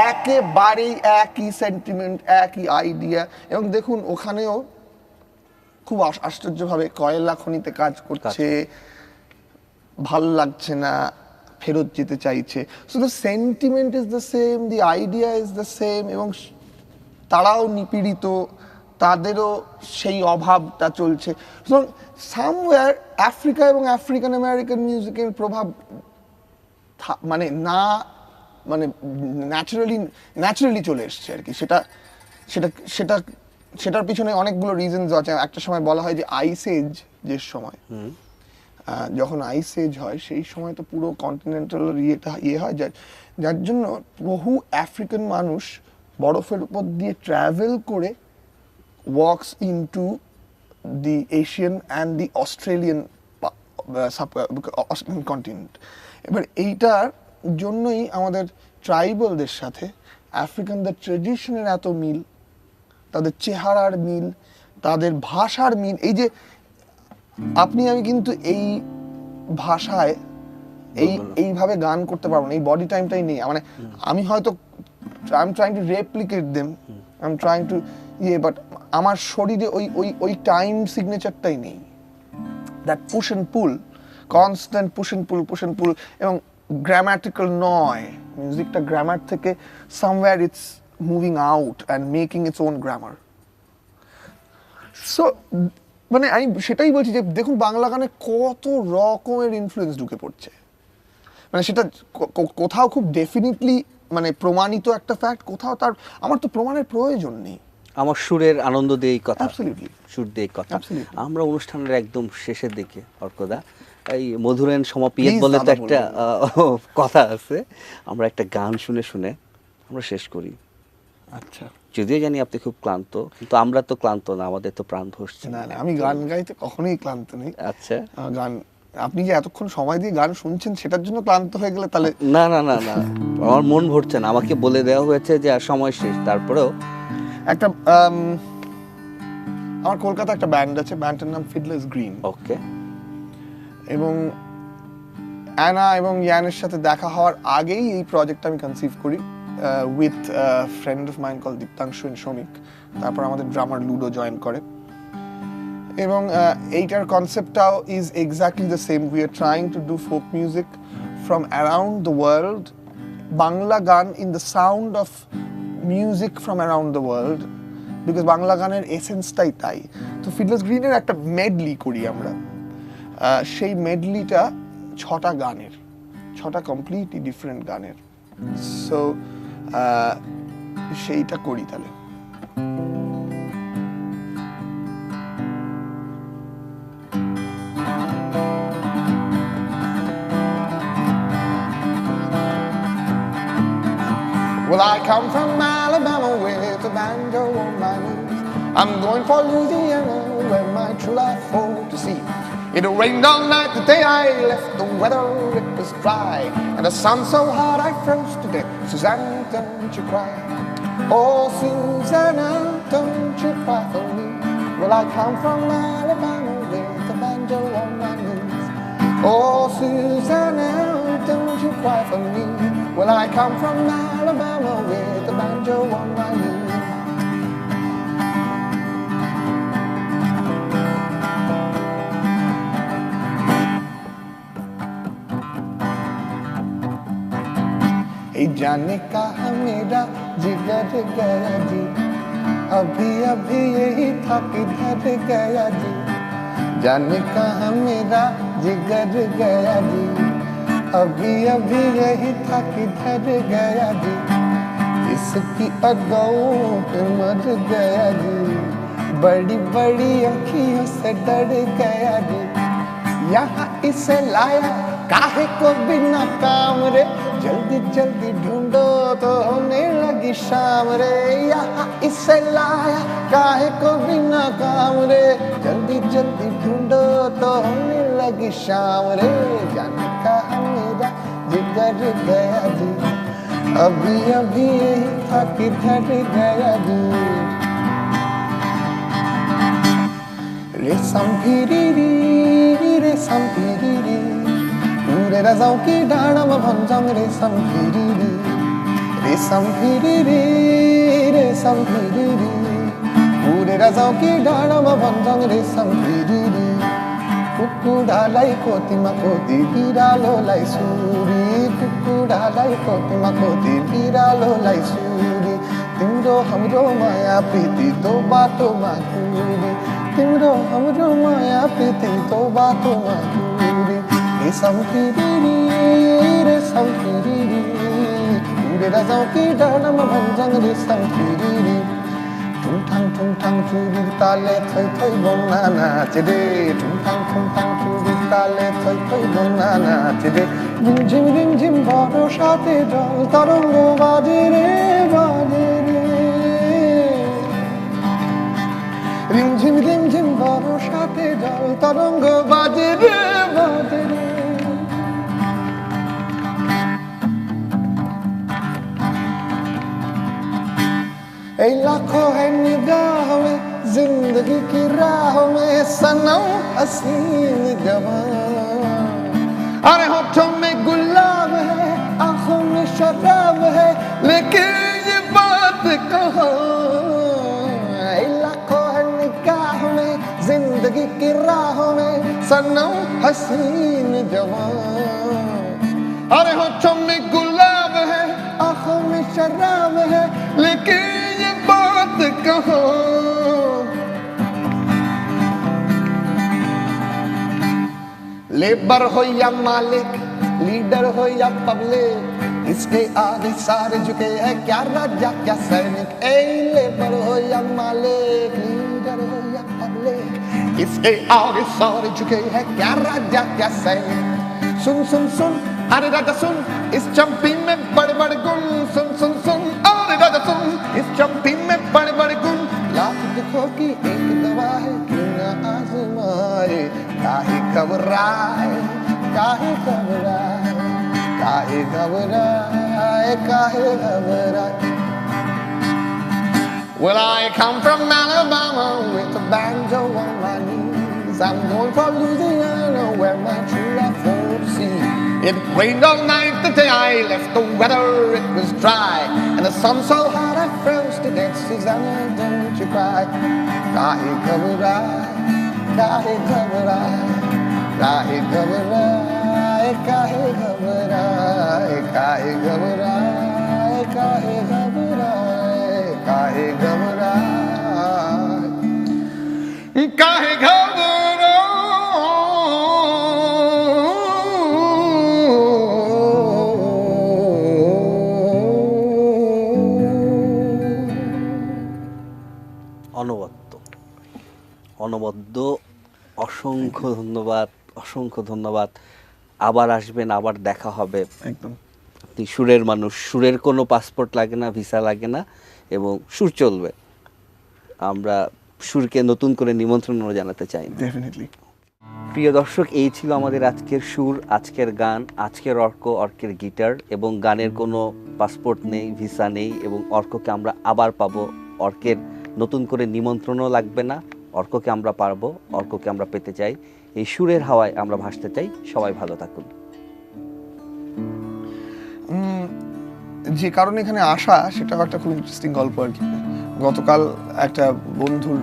একেবারেই একই সেন্টিমেন্ট, একই আইডিয়া। এবং দেখুন ওখানেও খুব আশ্চর্যভাবে কয়লা খনিতে কাজ করছে, ভাল লাগছে না, ফেরত যেতে চাইছে। So the sentiment is the same, the idea is the same, এবং তারাও নিপীড়িত, তাদেরও সেই অভাবটা চলছে। সুতরাং সামওয়্যার আফ্রিকা এবং আফ্রিকান আমেরিকান মিউজিকের প্রভাব মানে না মানে ন্যাচারালি চলে এসছে আর কি। সেটা সেটা সেটা সেটার পিছনে অনেকগুলো রিজনস আছে। একটা সময় বলা হয় যে আইস এজ, যে সময় যখন আইস এজ হয় সেই সময় তো পুরো কন্টিনেন্টাল ইয়ে হয়, যার জন্য বহু আফ্রিকান মানুষ বরফের উপর দিয়ে ট্রাভেল করে walks into the Asian and the Australian continent. এবার এইটার জন্যই আমাদের ট্রাইবালদের সাথে আফ্রিকানদের ট্রেডিশনের এত মিল, তাদের চেহারার মিল, তাদের ভাষার মিল। এই যে আপনি আমি কিন্তু এই ভাষায় এইভাবে গান করতে পারবো না, এই বডি টাইমটাই নেই। মানে আমি হয়তো I am trying to replicate them, I am trying to but আমার শরীরে ওই টাইম সিগনেচারটাই নেই। That push and pull, constant push and pull, এবং গ্রামাটিক্যাল নয়, মিউজিকটা গ্রামার থেকে somewhere it's moving out and making its own grammar. So মানে আমি সেটাই বলছি যে দেখুন বাংলা গানে কত রকমের ইনফ্লুয়েন্স ঢুকে পড়ছে, মানে সেটা কোথাও খুব ডেফিনিটলি মানে প্রমাণিত একটা ফ্যাক্ট, কোথাও তার আমার তো প্রমাণের প্রয়োজন নেই। আমার সুরের আনন্দ দিয়েই কথা, অ্যাবসলিউটলি সুর দিয়ে কথা। আমরা অনুষ্ঠানের একদম শেষের দিকে অর্কদা, এই মধুরেন সমাপিয়ে Please বলে তো দাদা একটা কথা আছে, আমরা একটা গান শুনে শুনে আমরা শেষ করি। আচ্ছা, যদিও জানি আপনি খুব ক্লান্ত, কিন্তু আমরা তো ক্লান্ত না, আমাদের তো প্রাণ ধরছে না না, আমি গান গাইতে কখনোই ক্লান্ত নেই। আচ্ছা, গান, আপনি যে এতক্ষণ সময় দিয়ে গান শুনছেন সেটার জন্য ক্লান্ত হয়ে গেলে তাহলে না না না না, আমার মন ভরছে না। আমাকে বলে দেওয়া হয়েছে যে আর সময় শেষ, তারপরেও একটা আমার কলকাতা একটা ব্যান্ড আছে, ব্যান্ডের নাম ফিডলার্স গ্রিন, ওকে। এবং অ্যানা এবং ইয়ানের সাথে দেখা হওয়ার আগেই এই প্রজেক্টটা আমি কনসিভ করি with friend of mine call Diptanshu and Shramik. তারপর আমাদের ড্রামার লুডো জয়েন করে, এবং এইটার কনসেপ্টটাও is exactly the same. We are trying to do folk music from around the world, Bangla গান in the sound of music from around the world, because Bangla গানের এসেন্সটাই তাই। তো ফিডলার্স গ্রিনের একটা মেডলি করি আমরা, সেই মেডলিটা 6টা গানের, 6টা কমপ্লিটলি ডিফারেন্ট গানের। সো সেইটা করি তাহলে। Well, I come from Alabama with a banjo on my knees. I'm going for Louisiana where my true love for to see. It rained all night the day I left, the weather it was dry, and the sun so hot I froze to death. Susanna, don't you cry. Oh, Susanna, don't you cry for me. Well, I come from Alabama with a banjo on my knees. Oh, Susanna, don't you cry for me. Well, I come from Alabama with a banjo on my knee. ए जाने कहा मेरा जिगर गया जी, अभी अभी यही था किधर गया जी। जाने कहा मेरा जिगर गया जी, अभी अभी यही था किधर गया जी। इसकी अगों पे मर गया जी, बड़ी बड़ी अखियों से डर गया जी। यहाँ इसे लाया काहे को बिना काम रे, जल्दी जल्दी ढूंढो तो होने लगी शाम रे। यहाँ इसे लाया काहे को बिना काम रे, जल्दी जल्दी ढूंढो तो होने लगी शाम रे। जाने का मेरा जिगर गया जी, अभी अभी यही था किधर गया जी। रेशम फिरी रेशम फिरी, उडेर जाऊ कि डाँडामा भन्छन् रेशम फिरी। रेशम फिरी रेशम फिरी, उडेर जाऊ कि डाँडामा भन्छन् रेशम फिरी। कुकुडालाई कोतीमा कोती, बिरालोलाई सुरी, कुकुडालाई कोतीमा कोती, बिरालोलाई सुरी। तिम्रो हाम्रो माया प्रीति दो बाटोमा कुरी, तिम्रो हाम्रो माया प्रीति दो बाटोमा कुरी। रेशम फिरी रेशम फिरी, उडेर जाऊ कि डाँडामा भन्छन् रेशम फिरी। ठुङठाङ चुरिर ताले थै थै बन्ना नाचे रे, ठुङठाङ चुरिर ताले थै थै बन्ना नाचे रे। रिमझिम भरोसाते जल तरङ्ग बाजे रे बाजे रे। रिमझिम भरोसाते जल तरङ्ग बाजे रे बाजे रे। ऐ लाखों है निगाहों में, जिंदगी की राहों में सनम हसीन जवान। अरे होठों में गुलाब है, आंखों में शराब है, लेकिन ये बात कहाँ। ऐ लाखों है निगाहों में, जिंदगी की राहों में सनम हसीन जवान। अरे होठों में गुलाब है, आंखों में शराब है, लेकिन बात कहो। लेबर हो या मालिक, लीडर हो या पब्लिक, इसके आगे सारे झुके हैं, क्या राजा क्या सैनिक। ए लेबर हो या मालिक, लीडर हो या पब्लिक, इसके आगे सारे झुके हैं क्या राजा क्या सैन सुन सुन सुन अरे राजा सुन इस चंपी में बड़े बड़े गुण सुन सुन सुन अरे राजा सुन इस चंपी में बड़े बड़े गुण लाख दुखों की एक दवा है क्यों ना आजमाए काहे घबराए काहे घबराए काहे घबराए काहे घबराए Well, I come from Alabama with a banjo on my knees. I'm going for Louisiana where my true love for to see. It rained all night the day I left the weather, it was dry. And the sun so hot I froze to death. Susanna, don't you cry. Kahe ghabarai, kahe ghabarai, kahe ghabarai, kahe ghabarai, kahe ghabarai, kahe ghabarai. काहे घबराए काहे घबराए অনবদ্য অনবদ্য অসংখ্য ধন্যবাদ অসংখ্য ধন্যবাদ আবার আসবেন আবার দেখা হবে একদম আপনি সুরের মানুষ সুরের কোনো পাসপোর্ট লাগে না ভিসা লাগে না এবং সুর চলবে আমরা সুরকে নতুন করে নিমন্ত্রণ জানাতে চাই ডেফিনেটলি প্রিয় দর্শক এই ছিল আমাদের আজকের সুর আজকের গান আজকের অর্কের গিটার এবং গানের কোনো পাসপোর্ট নেই ভিসা নেই এবং অর্ককে আমরা আবার পাবো অর্কের নতুন করে নিমন্ত্রণও লাগবে না অর্ককে আমরা পারবো অর্ককে আমরা পেতে চাই এই সুরের হাওয়ায় আমরা ভাসতে চাই সবাই ভালো থাকুন যে কারণে এখানে আসা সেটাও একটা খুব ইন্টারেস্টিং গল্প আর কি গতকাল একটা বন্ধুর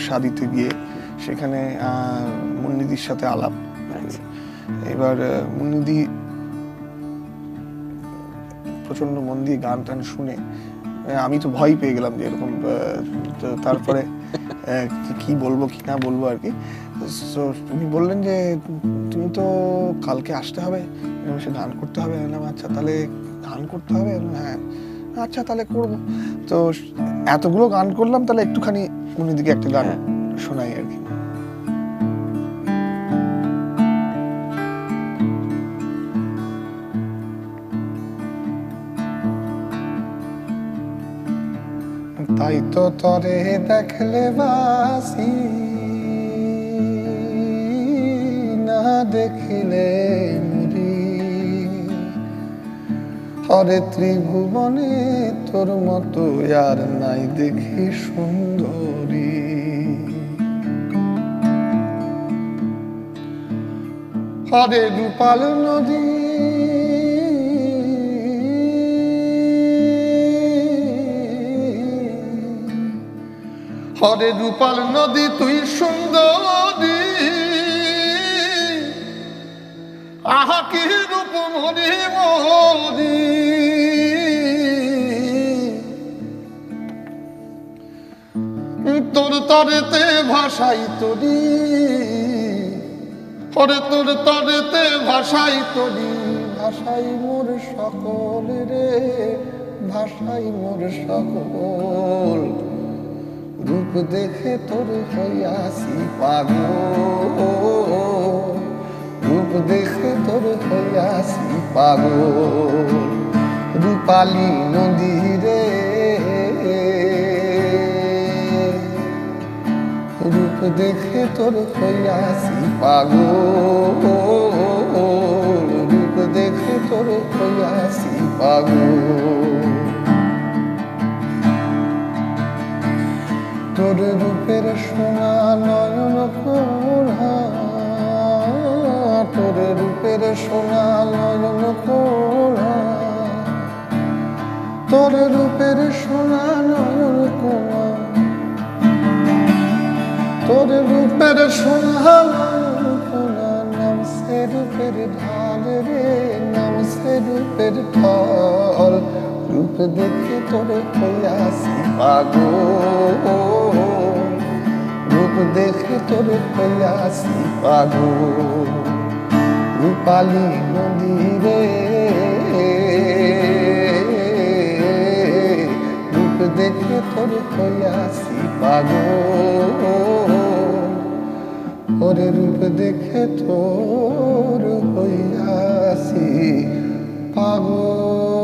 শাদিতে গিয়ে সেখানে মুন্নিদির সাথে আলাপ এবার মুন্নিদি প্রচন্ড মন দিয়ে গান টান শুনে আমি তো ভয় পেয়ে গেলাম যে এরকম তারপরে কি বলবো কি না বলবো আর কি তো তুমি বললেন যে তুমি তো কালকে আসতে হবে সে গান করতে হবে আচ্ছা তাহলে গান করতে হবে হ্যাঁ আচ্ছা তাহলে করবো তো এতগুলো গান করলাম তাহলে একটুখানি মুন্নিদিকে একটা গান শোনাই আর কি তাই তো তরে দেখলে বাসি না দেখিলে মরি হরে ত্রিভুবনে তোর মতো আর নাই দেখি সুন্দরী হরে রূপাল নদী হরে রূপাল নদী তুই সুন্দরী আহা কি রূপ মরি মরি তোর তরেতে ভাষাই তোরি হরে তোর তরেতে ভাষাই তোরি ভাষাই মোর সকল রে ভাষাই মোর সকল রূপ দেখে তোর হইয়াছি পাগল রূপ দেখে তোর হইয়াছি পাগল রূপালী নদী রে রূপ দেখে তোর হইয়াছি পাগল রূপ দেখে তোর হইয়াছি পাগল তোর রূপের সোনা নয়ন কোড়া তোর রূপের সোনা নয়ন কোড়া তোর রূপের সোনা নয়ন কোড়া তোর রূপের সোনা নয়ন কোড়া নামছে রূপের ঢাল রে নামছে রূপের ঢাল রূপ দেখে তোর হইয়াছি পাগল রূপ দেখে তোর হইয়াছি পাগল রূপালী নদী রে রূপ দেখে তোর হইয়াছি পাগল ওরে রূপ দেখে তোর হইয়াছি পাগল।